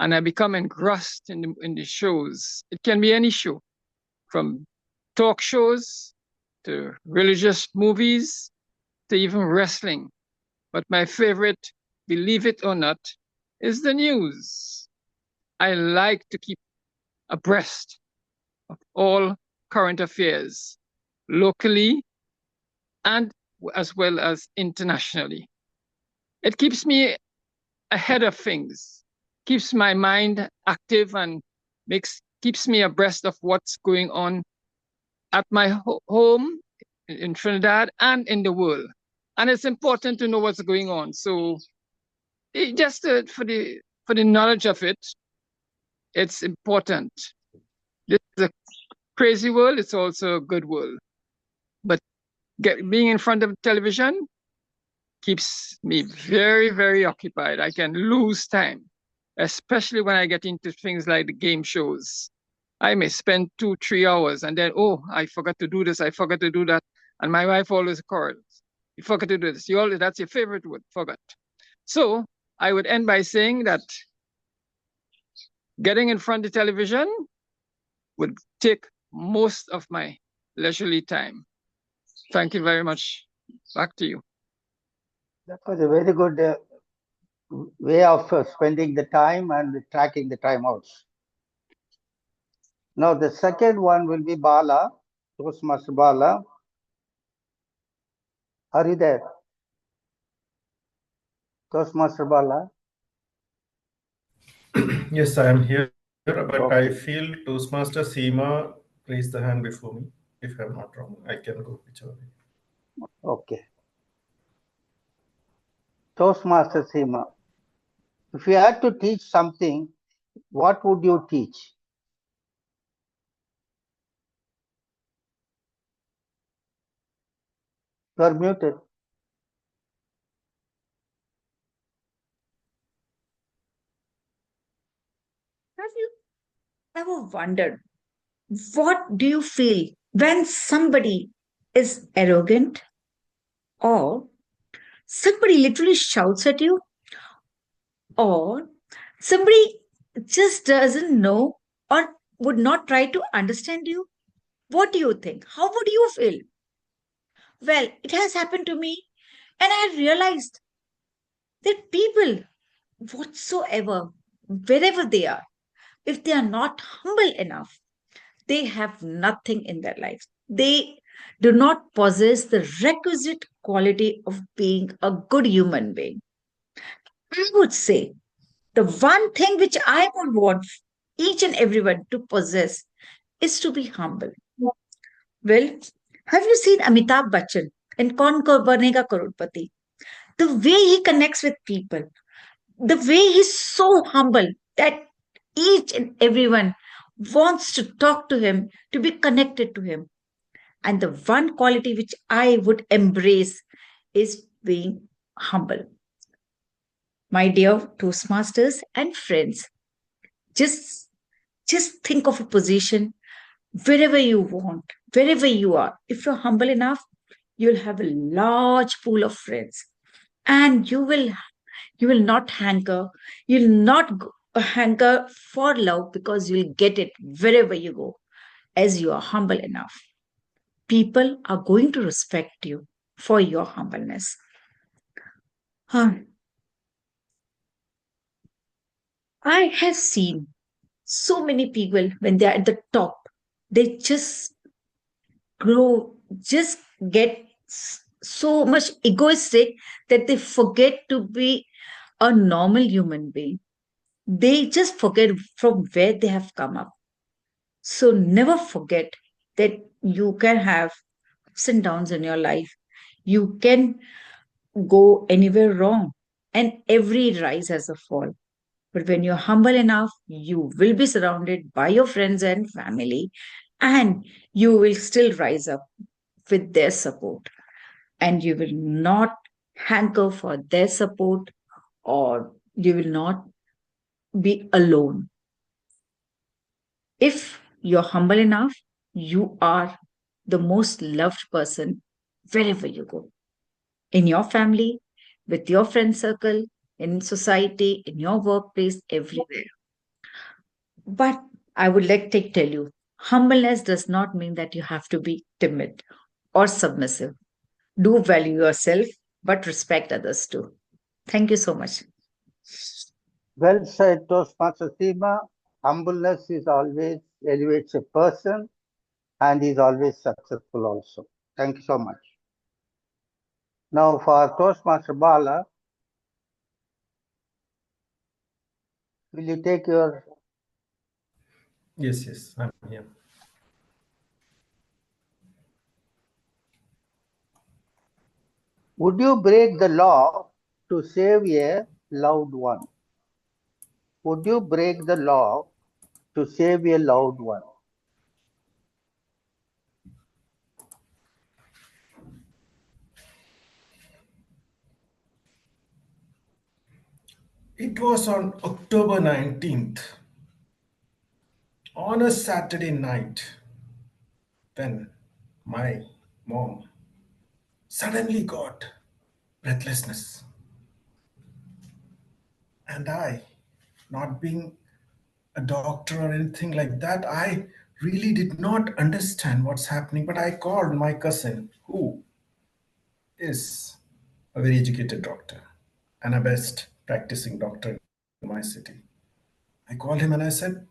and I become engrossed in the shows, it can be any show, from talk shows to religious movies to even wrestling. But my favorite, believe it or not, is the news. I like to keep abreast of all current affairs, locally and as well as internationally. It keeps me ahead of things, keeps my mind active, and keeps me abreast of what's going on at my home in Trinidad and in the world. And it's important to know what's going on. So just for the knowledge of it, it's important. This is a crazy world. It's also a good world. But being in front of television keeps me very, very occupied. I can lose time, especially when I get into things like the game shows. I may spend 2-3 hours and then, oh, I forgot to do this, I forgot to do that. And my wife always calls, you forgot to do this. That's your favorite word, forgot. So I would end by saying that getting in front of the television would take most of my leisurely time. Thank you very much. Back to you.
That was a very good way of spending the time and tracking the timeouts. Now the second one will be Bala, Toastmaster Bala. Are you there? Toastmaster Bala?
Yes, I am here, but
Okay.
I feel Toastmaster Seema raised the hand before me. If I'm not wrong, I can go whichever way.
Okay. Toastmaster Seema, if you had to teach something, what would you teach? You are muted.
Have you ever wondered what do you feel when somebody is arrogant or somebody literally shouts at you or somebody just doesn't know or would not try to understand you? What do you think? How would you feel? Well, it has happened to me, and I realized that people, whatsoever, wherever they are, if they are not humble enough, they have nothing in their lives. They do not possess the requisite quality of being a good human being. I would say the one thing which I would want each and everyone to possess is to be humble. Well, have you seen Amitabh Bachchan in Banega Karorpati? The way he connects with people, the way he's so humble that each and everyone wants to talk to him, to be connected to him. And the one quality which I would embrace is being humble. My dear Toastmasters and friends, just think of a position wherever you want, wherever you are. If you're humble enough, you'll have a large pool of friends, and you will not hanker, you'll not hanker for love, because you'll get it wherever you go, as you are humble enough. People are going to respect you for your humbleness. Huh. I have seen so many people when they're at the top, they just grow, just get so much egoistic that they forget to be a normal human being. They just forget from where they have come up. So never forget that you can have ups and downs in your life. You can go anywhere wrong, and every rise has a fall. But when you're humble enough, you will be surrounded by your friends and family, and you will still rise up with their support. And you will not hanker for their support, or you will not be alone. If you're humble enough, you are the most loved person wherever you go, in your family, with your friend circle, in society, in your workplace, everywhere. But I would like to tell you, humbleness does not mean that you have to be timid or submissive. Do value yourself, but respect others too. Thank you so much.
Well said, Toastmaster Seema. Humbleness is always elevates a person and is always successful also. Thank you so much. Now for Toastmaster Bala, will you take your
Yes, I'm here.
would you break the law to save a loved one? Would you break the law to save a loved one?
It was on October 19th, on a Saturday night, when my mom suddenly got breathlessness. And I, not being a doctor or anything like that, I really did not understand what's happening. But I called my cousin, who is a very educated doctor and a best practicing doctor in my city. I called him and I said,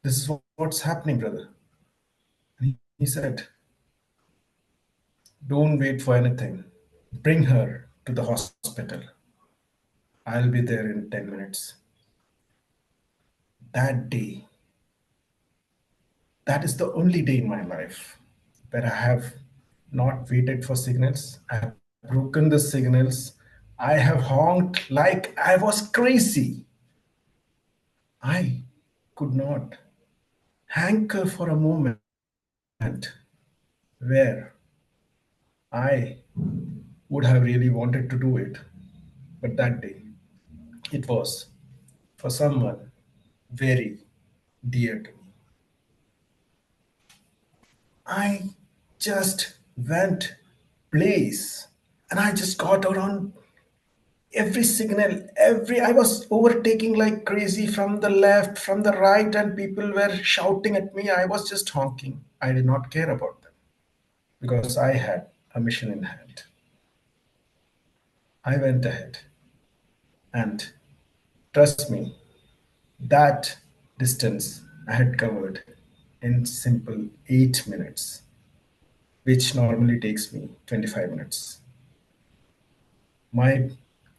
"This is what's happening, brother." And he said, "Don't wait for anything. Bring her to the hospital. I'll be there in 10 minutes." That day, that is the only day in my life where I have not waited for signals. I have broken the signals. I have honked like I was crazy. I could not hanker for a moment where I would have really wanted to do it. But that day, it was for someone very dear to me. I just went place and I just got out on every signal. Every I was overtaking like crazy from the left, from the right, and people were shouting at me. I was just honking. I did not care about them because I had a mission in hand. I went ahead, and trust me, that distance I had covered in simple 8 minutes, which normally takes me 25 minutes. My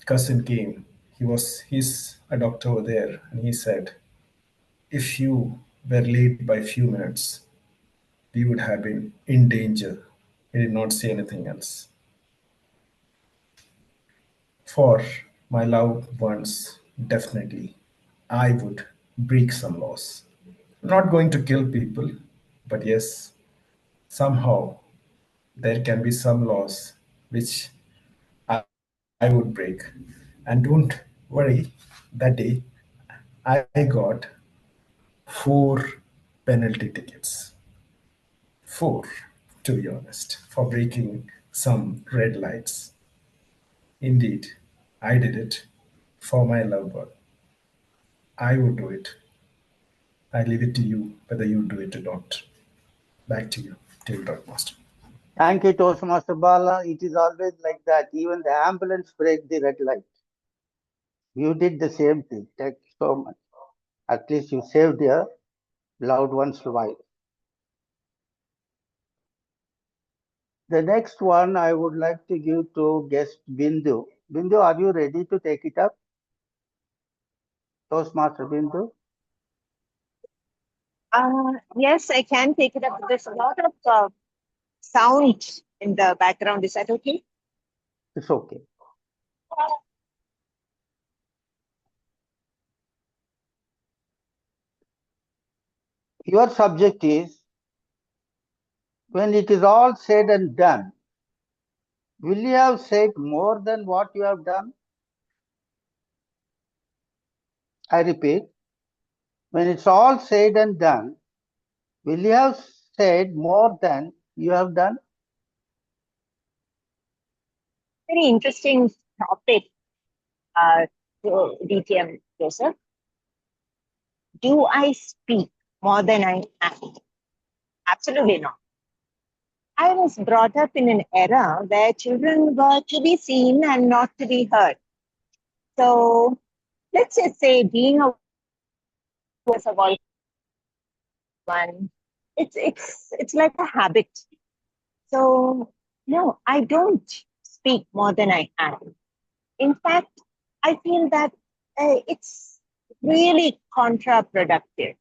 cousin came. He's a doctor over there, and he said, "If you were late by a few minutes, we would have been in danger." He did not say anything else. For my loved ones, definitely, I would break some laws. I'm not going to kill people, but yes, somehow there can be some laws which I would break. And don't worry, that day I got 4 penalty tickets. 4, to be honest, for breaking some red lights. Indeed, I did it for my loved one. I would do it. I leave it to you whether you do it or not. Back to you, Team Talk Master.
thank you, Toastmaster Bala. It is always like that. Even the ambulance break the red light. You did the same thing. Thank you so much. At least you saved your loved one's life. The next one I would like to give to guest Bindu. Bindu, are you ready to take it up? Toastmaster Bindu?
Yes, I can take it up. There's a lot of sound in the background. Is that okay?
It's okay. Your subject is, when it is all said and done, will you have said more than what you have done? I repeat, when it's all said and done, will you have said more than you have done?
Very interesting topic, to DTM, Joseph. Do I speak more than I act? Absolutely not. I was brought up in an era where children were to be seen and not to be heard. So let's just say being a voice one, it's like a habit. So no, I don't speak more than I act. In fact, I feel that it's really counterproductive.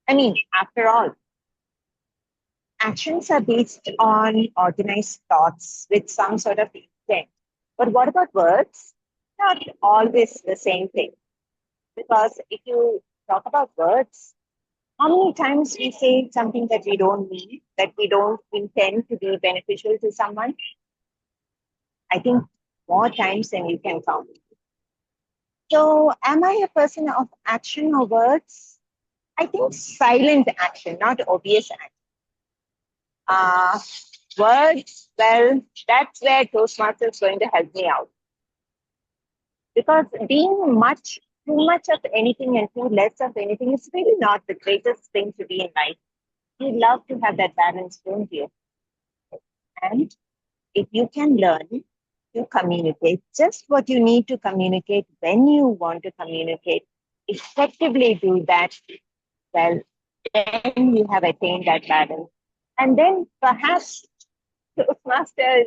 I mean, after all, actions are based on organized thoughts with some sort of intent. But what about words? Not always the same thing. Because if you talk about words, how many times we say something that we don't mean, that we don't intend to be beneficial to someone? I think more times than you can count. So, am I a person of action or words? I think silent action, not obvious action. Words, well, that's where Toastmaster is going to help me out. Because being too much of anything and too less of anything is really not the greatest thing to be in life. You love to have that balance, don't you? And if you can learn to communicate just what you need to communicate when you want to communicate, effectively do that, well, then you have attained that balance. And then perhaps, Toastmaster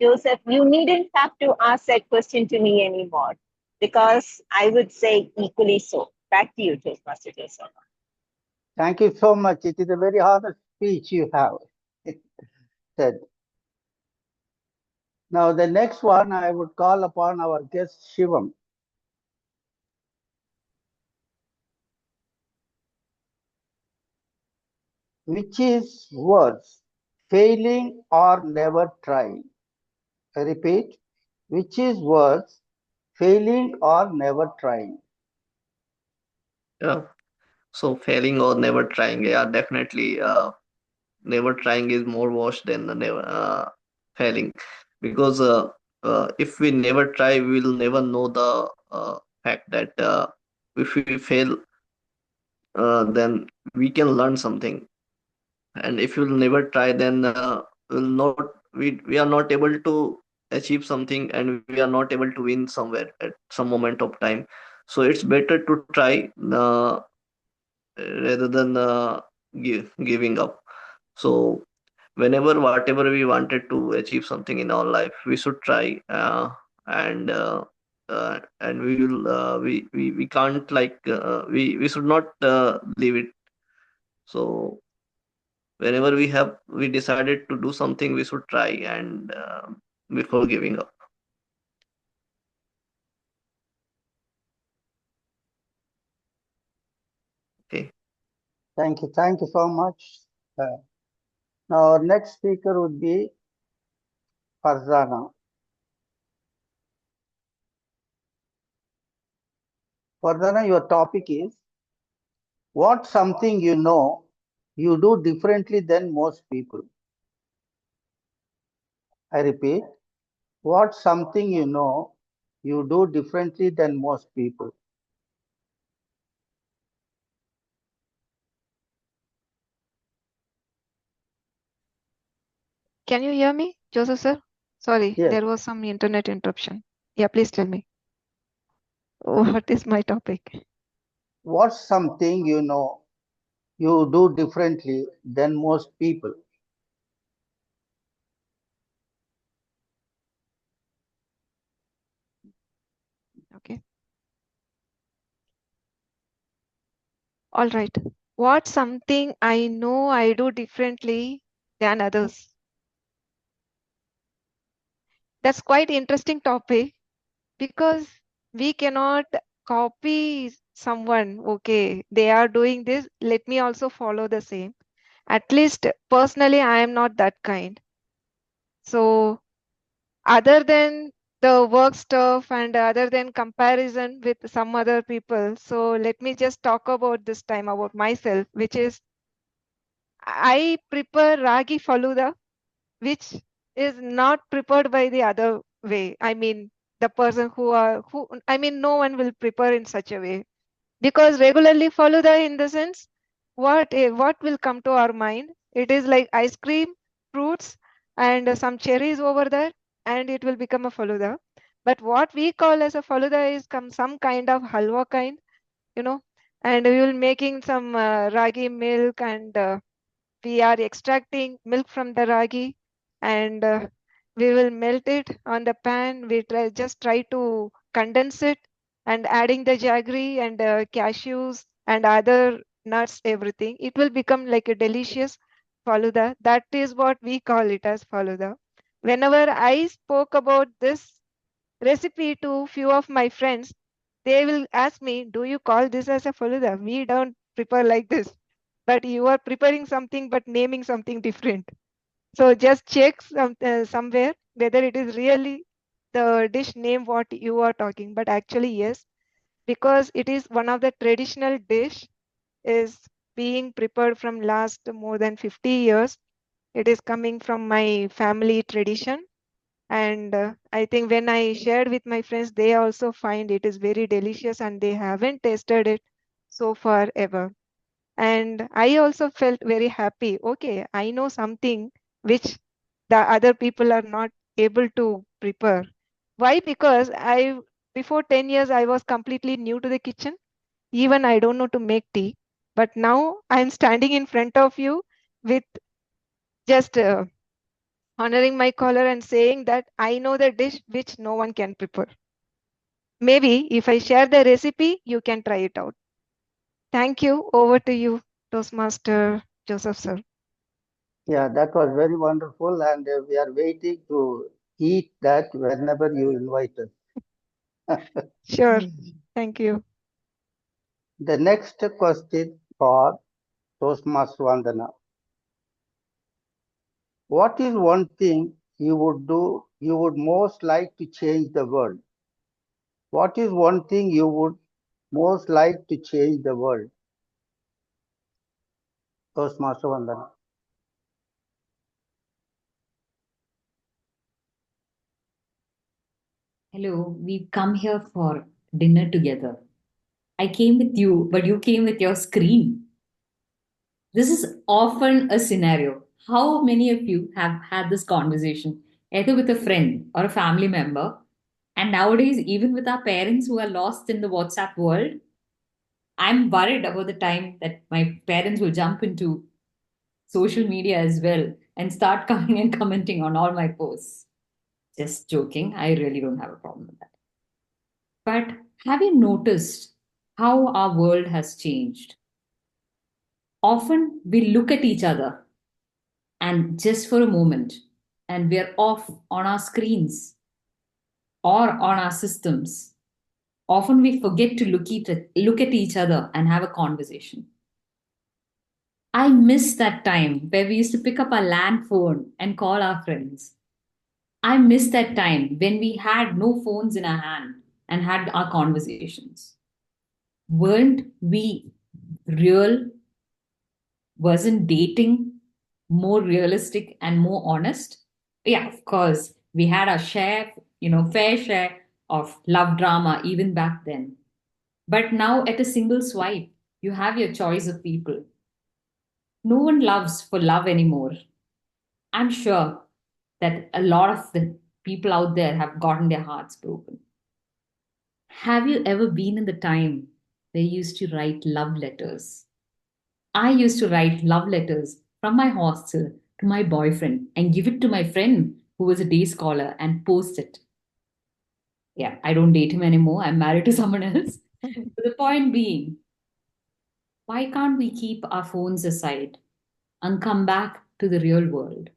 Joseph, you needn't have to ask that question to me anymore, because I would say equally so. Back to you, Toastmaster Joseph.
Thank you so much. It is a very honest speech you have said. Now, the next one I would call upon our guest Shivam. Which is worse, failing or never trying? I repeat, which is worse, failing or never trying?
Yeah. So failing or never trying, yeah, definitely. Never trying is more worse than the never failing, because if we never try, we will never know the fact that if we fail, then we can learn something, and if we'll never try, then we are not able to achieve something, and we are not able to win somewhere at some moment of time. So it's better to try rather than giving up. So whenever whatever we wanted to achieve something in our life, we should try, and we will we can't like we should not leave it. So whenever we decided to do something, we should try, and before giving up. Okay.
Thank you so much. Now, our next speaker would be Farzana. Farzana, your topic is, what's something you know you do differently than most people? I repeat, what's something you know you do differently than most people?
Can you hear me, Joseph sir? Sorry,
Yes.
there was some internet interruption. Yeah, please tell me. What is my topic?
What's something you do differently than most people?
Okay. All right. What's something I know I do differently than others? That's quite interesting topic because we cannot copy someone. Okay, they are doing this. Let me also follow the same. At least personally, I am not that kind. So other than the work stuff and other than comparison with some other people, so let me just talk about this time about myself, which is I prepare ragi faluda, which is not prepared by the other way. I mean, the person who I mean, no one will prepare in such a way because regularly faluda in the sense what will come to our mind? It is like ice cream, fruits, and some cherries over there, and it will become a faluda. But what we call as a faluda is some kind of halwa kind, you know, and we will making some ragi milk and we are extracting milk from the ragi and we will melt it on the pan. We just try to condense it and adding the jaggery and cashews and other nuts, everything. It will become like a delicious faluda. That is what we call it as faluda. Whenever I spoke about this recipe to few of my friends, they will ask me, "Do you call this as a faluda? We don't prepare like this." But you are preparing something but naming something different. So just check somewhere whether it is really the dish name what you are talking. But actually, yes, because it is one of the traditional dish is being prepared from last more than 50 years. It is coming from my family tradition. And I think when I shared with my friends, they also find it is very delicious and they haven't tasted it so far ever. And I also felt very happy. Okay, I know something which the other people are not able to prepare. Why? Because before 10 years, I was completely new to the kitchen. Even I don't know to make tea. But now I'm standing in front of you with just honoring my collar and saying that I know the dish which no one can prepare. Maybe if I share the recipe, you can try it out. Thank you. Over to you, Toastmaster Joseph, sir.
Yeah, that was very wonderful, and we are waiting to eat that whenever you invite us.
Sure. Thank you.
The next question for Toastmaster Vandana. What is one thing you would most like to change the world? What is one thing you would most like to change the world? Toastmaster Vandana.
Hello, we've come here for dinner together. I came with you, but you came with your screen. This is often a scenario. How many of you have had this conversation, either with a friend or a family member? And nowadays, even with our parents who are lost in the WhatsApp world, I'm worried about the time that my parents will jump into social media as well and start coming and commenting on all my posts. Just joking. I really don't have a problem with that. But have you noticed how our world has changed? Often we look at each other and just for a moment, and we're off on our screens or on our systems. Often we forget to look at each other and have a conversation. I miss that time where we used to pick up our land phone and call our friends. I miss that time when we had no phones in our hand and had our conversations. Weren't we real? Wasn't dating more realistic and more honest? Yeah, of course. We had our fair share of love drama even back then. But now, at a single swipe, you have your choice of people. No one loves for love anymore. I'm sure that a lot of the people out there have gotten their hearts broken. Have you ever been in the time they used to write love letters. I used to write love letters from my hostel to my boyfriend and give it to my friend who was a day scholar and post it. Yeah, I don't date him anymore. I'm married to someone else. But the point being, why can't we keep our phones aside and come back to the real world?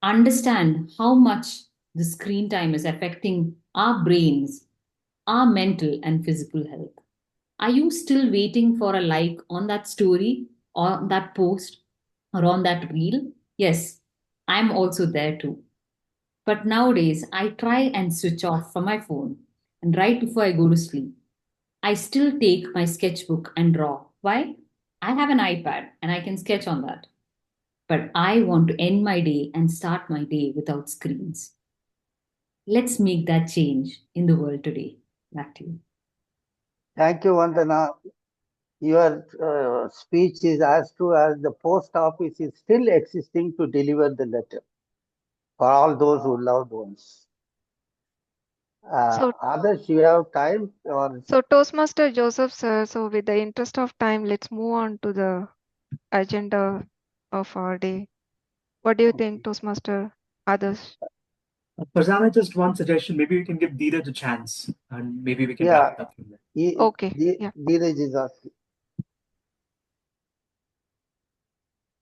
Understand how much the screen time is affecting our brains, our mental and physical health. Are you still waiting for a like on that story or on that post or on that reel? Yes, I'm also there too. But nowadays, I try and switch off from my phone, and right before I go to sleep, I still take my sketchbook and draw. Why? I have an iPad and I can sketch on that. But I want to end my day and start my day without screens. Let's make that change in the world today. Back to you.
Thank you, Vandana. Your speech is as true as the post office is still existing to deliver the letter for all those who loved ones.
So,
Others, you have time or
so Toastmaster Joseph, sir, so with the interest of time, let's move on to the agenda of our day. What do you think, Toastmaster? Others?
Farzana, just one suggestion. Maybe we can give Dheeraj a chance and maybe we can
yeah,
wrap it up from there.
Okay, yeah.
Dheeraj is asking.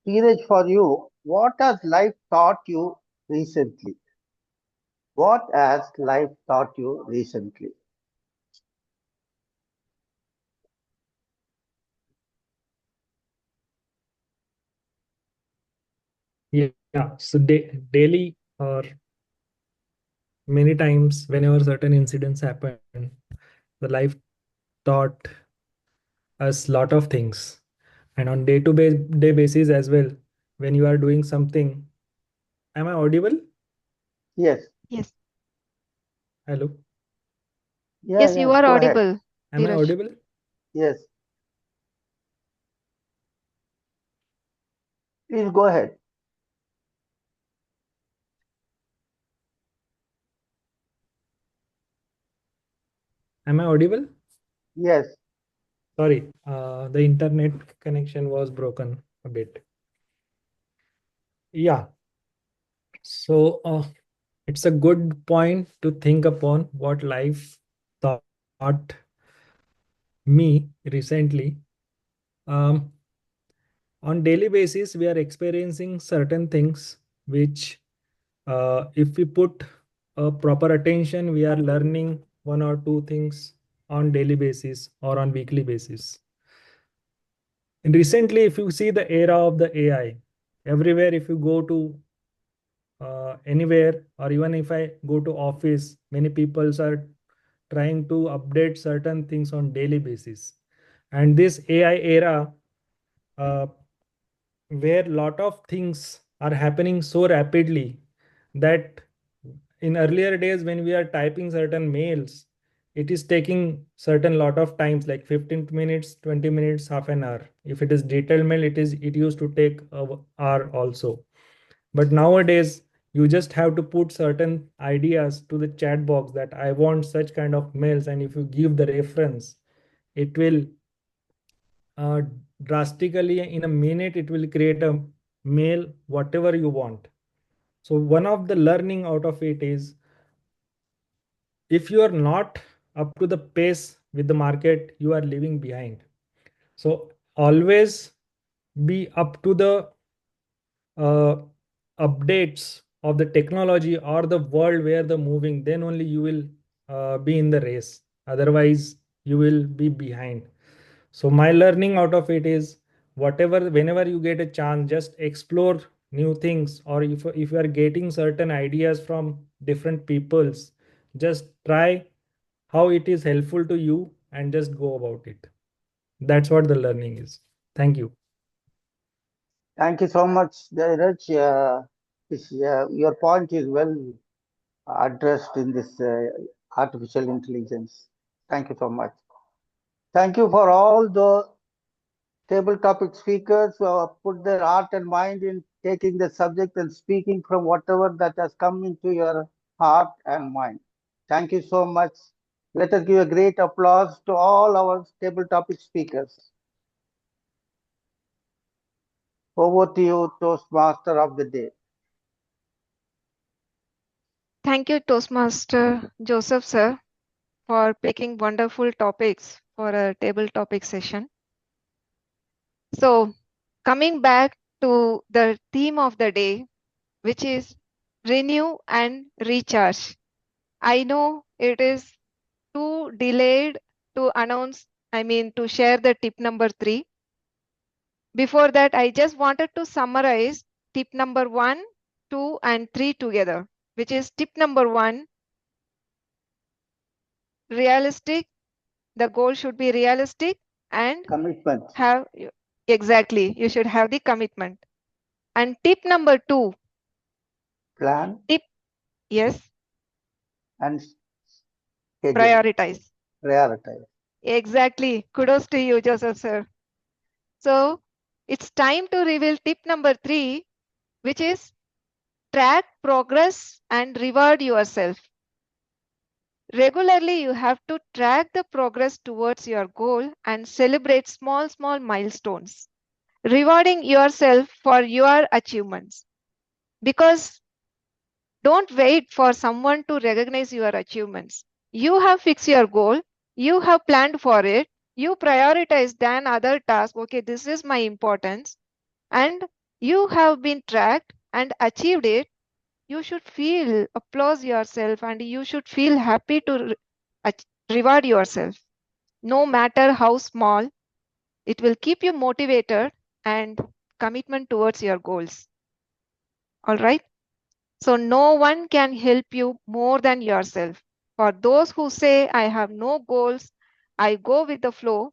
Dheeraj, for you, what has life taught you recently? What has life taught you recently?
Yeah. So daily or many times, whenever certain incidents happen, the life taught us lot of things. And on day basis as well, when you are doing something, am I audible?
Yes.
Yes.
Hello.
Yeah,
Yes,
yeah,
you are
go ahead.
audible,
Am I
Dheeraj.
audible?
Yes. Please go ahead.
Am I audible?
Yes.
Sorry, the internet connection was broken a bit. Yeah. So it's a good point to think upon what life taught me recently. Um, on daily basis, we are experiencing certain things which, if we put a proper attention, we are learning one or two things on daily basis or on weekly basis. And recently, if you see the era of the AI, everywhere, if you go to anywhere, or even if I go to office, many people are trying to update certain things on daily basis. And this AI era, uh, where lot of things are happening so rapidly that in earlier days when we are typing certain mails, it is taking certain lot of times like 15 minutes, 20 minutes, half an hour. If it is detailed mail, it used to take a hour also. But nowadays, you just have to put certain ideas to the chat box that I want such kind of mails. And if you give the reference, it will uh, drastically in a minute, it will create a mail, whatever you want. So one of the learning out of it is if you are not up to the pace with the market, you are leaving behind. So always be up to the uh, updates of the technology or the world where the moving, then only you will be in the race. Otherwise, you will be behind. So my learning out of it is whatever, whenever you get a chance, just explore new things. Or if you are getting certain ideas from different peoples, just try how it is helpful to you and just go about it. That's what the learning is. Thank you.
Thank you so much, Dheeraj. Your point is well addressed in this artificial intelligence. Thank you so much. Thank you for all the table topic speakers who have put their heart and mind in taking the subject and speaking from whatever that has come into your heart and mind. Thank you so much. Let us give a great applause to all our table topic speakers. Over to you, Toastmaster of the day.
Thank you, Toastmaster Joseph, sir, for picking wonderful topics for a table topic session. So, coming back to the theme of the day, which is renew and recharge. I know it is too delayed to to share the tip number 3. Before that, I just wanted to summarize tip number 1, 2, and 3 together, which is tip number 1, realistic. The goal should be realistic and
Commitment.
Exactly, you should have the commitment. And tip number 2,
Plan.
Yes.
And schedule.
Prioritize. Exactly. Kudos to you, Joseph, sir. So it's time to reveal tip number 3, which is track progress and reward yourself. Regularly, you have to track the progress towards your goal and celebrate small milestones, rewarding yourself for your achievements. Because don't wait for someone to recognize your achievements. You have fixed your goal, you have planned for it, you prioritize than other tasks. Okay, this is my importance, and you have been tracked and achieved it. You should feel applause yourself and you should feel happy to reward yourself. No matter how small, it will keep you motivated and commitment towards your goals. All right. So no one can help you more than yourself. For those who say, I have no goals, I go with the flow,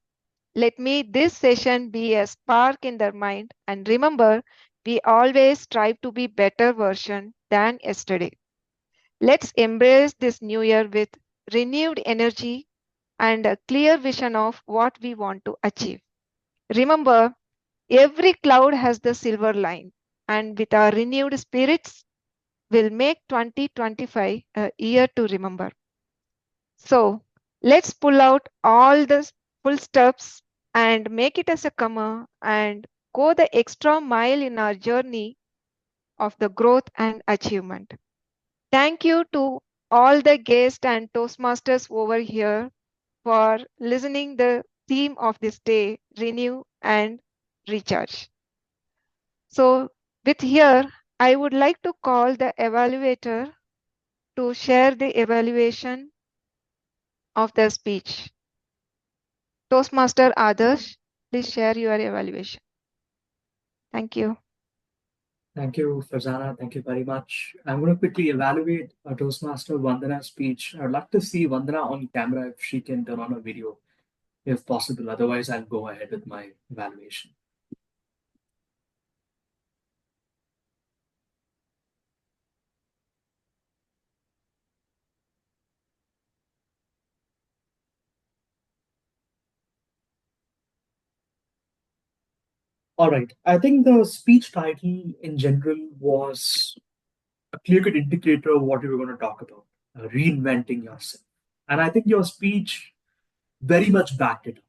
let me this session be a spark in their mind. And remember, we always strive to be better version than yesterday. Let's embrace this new year with renewed energy and a clear vision of what we want to achieve. Remember, every cloud has the silver line, and with our renewed spirits, we'll make 2025 a year to remember. So let's pull out all the full steps and make it as a comma and go the extra mile in our journey of the growth and achievement. Thank you to all the guests and Toastmasters over here for listening the theme of this day, renew and recharge. So with here, I would like to call the evaluator to share the evaluation of the speech. Toastmaster Adarsh, please share your evaluation. Thank you.
Thank you, Farzana. Thank you very much. I'm going to quickly evaluate Toastmaster Vandana's speech. I'd like to see Vandana on camera if she can turn on a video, if possible. Otherwise, I'll go ahead with my evaluation. All right. I think the speech title in general was a clear-cut indicator of what we were going to talk about, reinventing yourself. And I think your speech very much backed it up.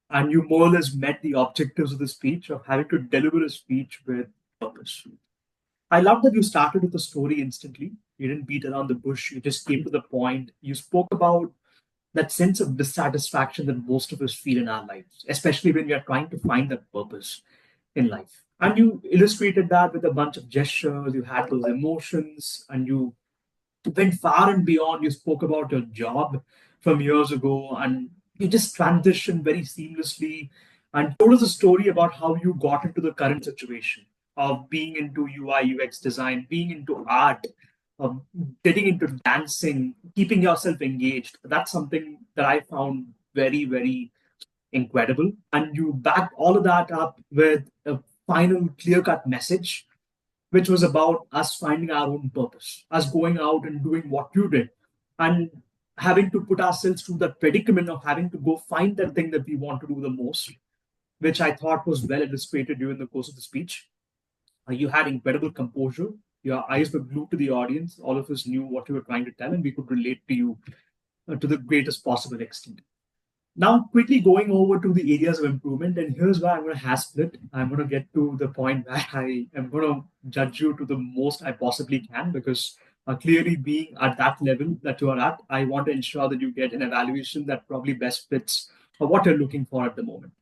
And you more or less met the objectives of the speech of having to deliver a speech with purpose. I love that you started with the story instantly. You didn't beat around the bush. You just came to the point. You spoke about that sense of dissatisfaction that most of us feel in our lives, especially when we are trying to find that purpose in life. And you illustrated that with a bunch of gestures. You had those emotions, and you went far and beyond. You spoke about your job from years ago, and you just transitioned very seamlessly and told us a story about how you got into the current situation of being into UI, UX design, being into art, of getting into dancing, keeping yourself engaged. That's something that I found very incredible. And you backed all of that up with a final clear cut message which was about us finding our own purpose, us going out and doing what you did, and having to put ourselves through that predicament of having to go find that thing that we want to do the most, which I thought was well illustrated during the course of the speech. You had incredible composure. Your eyes were glued to the audience. All of us knew what you were trying to tell, and we could relate to you to the greatest possible extent. Now, quickly going over to the areas of improvement, and here's where I'm going to has split. I'm going to get to the point where I am going to judge you to the most I possibly can, because clearly being at that level that you are at, I want to ensure that you get an evaluation that probably best fits what you're looking for at the moment.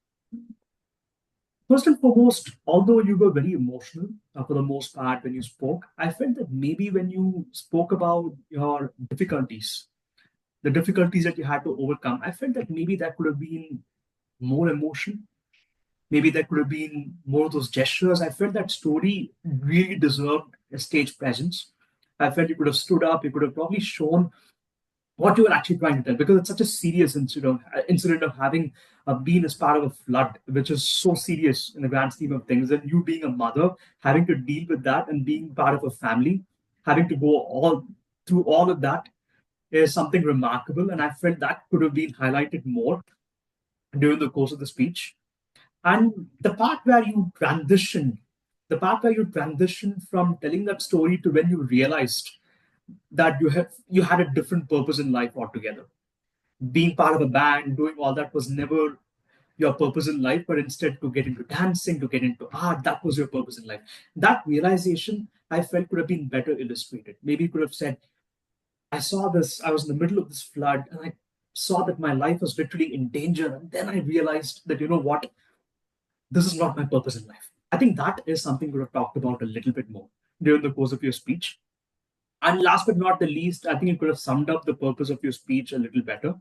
First and foremost, although you were very emotional for the most part when you spoke, I felt that maybe when you spoke about your difficulties, the difficulties that you had to overcome, I felt that maybe that could have been more emotion. Maybe there could have been more of those gestures. I felt that story really deserved a stage presence. I felt you could have stood up, you could have probably shown what you were actually trying to tell, because it's such a serious incident of having been as part of a flood, which is so serious in the grand scheme of things. And you being a mother, having to deal with that and being part of a family, having to go all through all of that is something remarkable. And I felt that could have been highlighted more during the course of the speech. And the part where you transitioned from telling that story to when you realized that you had a different purpose in life altogether. Being part of a band, doing all that was never your purpose in life, but instead to get into dancing, to get into art, that was your purpose in life. That realization I felt could have been better illustrated. Maybe you could have said, I saw this, I was in the middle of this flood, and I saw that my life was literally in danger. And then I realized that, you know what, this is not my purpose in life. I think that is something we have talked about a little bit more during the course of your speech. And last but not the least, I think you could have summed up the purpose of your speech a little better.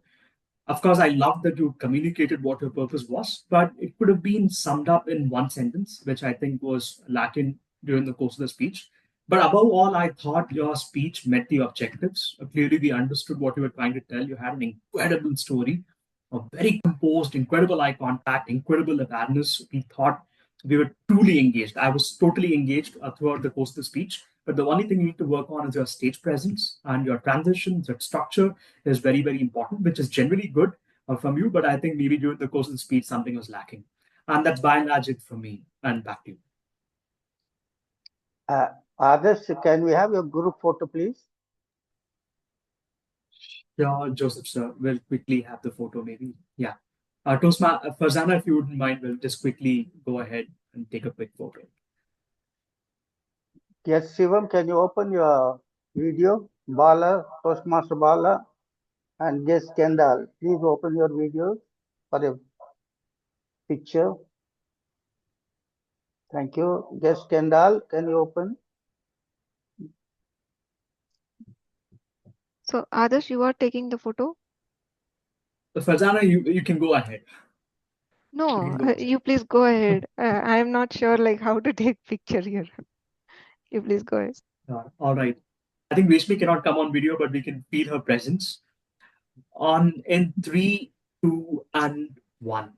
Of course, I love that you communicated what your purpose was, but it could have been summed up in one sentence, which I think was lacking during the course of the speech. But above all, I thought your speech met the objectives. Clearly, we understood what you were trying to tell. You had an incredible story, a very composed, incredible eye contact, incredible awareness. We thought we were truly engaged. I was totally engaged throughout the course of the speech. But the only thing you need to work on is your stage presence and your transitions. That structure is very, very important, which is generally good from you. But I think maybe during the course of the speech, something was lacking. And that's by and large it for me. And back to you.
Others, can we have your group photo, please?
Yeah, Joseph, sir, we'll quickly have the photo maybe. Yeah. Farzana, if you wouldn't mind, we'll just quickly go ahead and take a quick photo.
Yes, Shivam, can you open your video? Bala, Toastmaster Bala, and guest Kendall, please open your video for a picture. Thank you. Guest Kendall, can you open?
So, Adarsh, you are taking the photo?
So Farzana, you can go ahead.
No,
Go ahead.
you please go ahead. I am not sure like how to take picture here. You please go ahead.
All right. I think Reshmi cannot come on video, but we can feel her presence. On in 3, 2, and 1.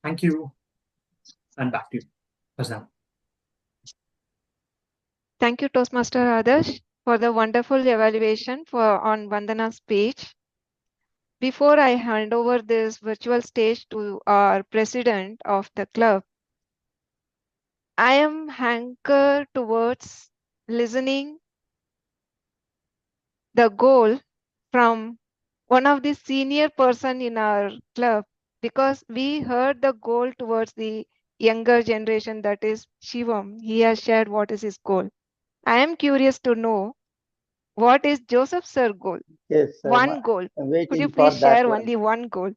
Thank you. And back to you, Farzana.
Thank you, Toastmaster Adarsh, for the wonderful evaluation on Vandana's speech. Before I hand over this virtual stage to our president of the club, I am hankered towards listening the goal from one of the senior person in our club, because we heard the goal towards the younger generation, that is Shivam. He has shared what is his goal. I am curious to know what is Joseph sir goal.
Yes,
One goal.
I'm
Could you
waiting for
please
that
share
one.
only one goal?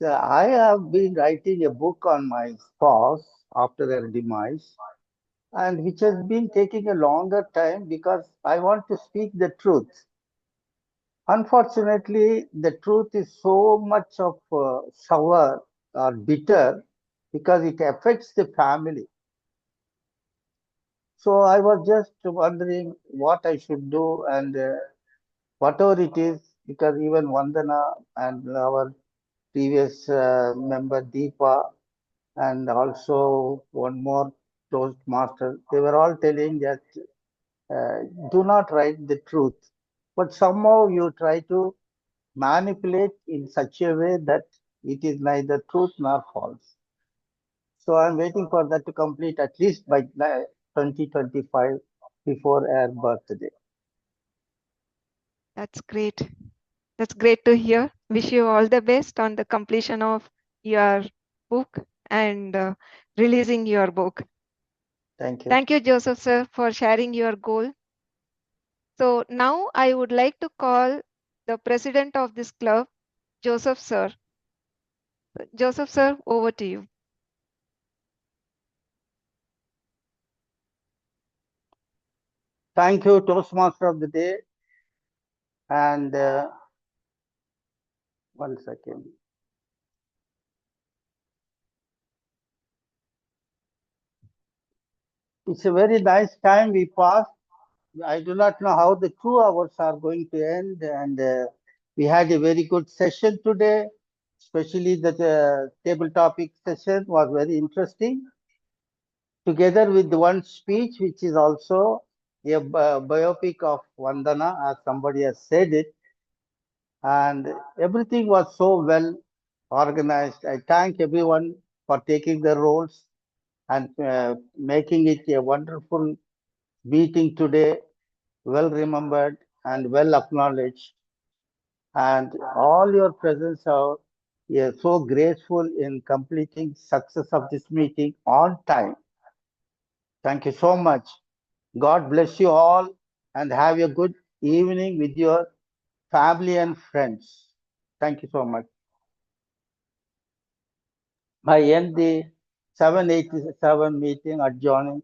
So I have been writing a book on my spouse after their demise, and which has been taking a longer time because I want to speak the truth. Unfortunately, the truth is so much of sour or bitter because it affects the family. So I was just wondering what I should do, and whatever it is, because even Vandana and our previous member Deepa and also one more Toastmaster, they were all telling that do not write the truth. But somehow you try to manipulate in such a way that it is neither truth nor false. So I'm waiting for that to complete at least by 2025. before her birthday.
That's great. That's great to hear. Wish you all the best on the completion of your book and releasing your book.
Thank you.
Thank you, Joseph sir, for sharing your goal. So now I would like to call the president of this club, Joseph sir. Joseph sir, over to you.
Thank you, Toastmaster of the Day. And 1 second. It's a very nice time we passed. I do not know how the 2 hours are going to end, and we had a very good session today, especially the table topic session was very interesting. Together with one speech, which is also a biopic of Vandana, as somebody has said it, and everything was so well organized. I thank everyone for taking their roles and making it a wonderful meeting today, well remembered and well acknowledged. And all your presence are so graceful in completing success of this meeting on time. Thank you so much. God bless you all and have a good evening with your family and friends. Thank you so much. I end the 787 meeting adjourning.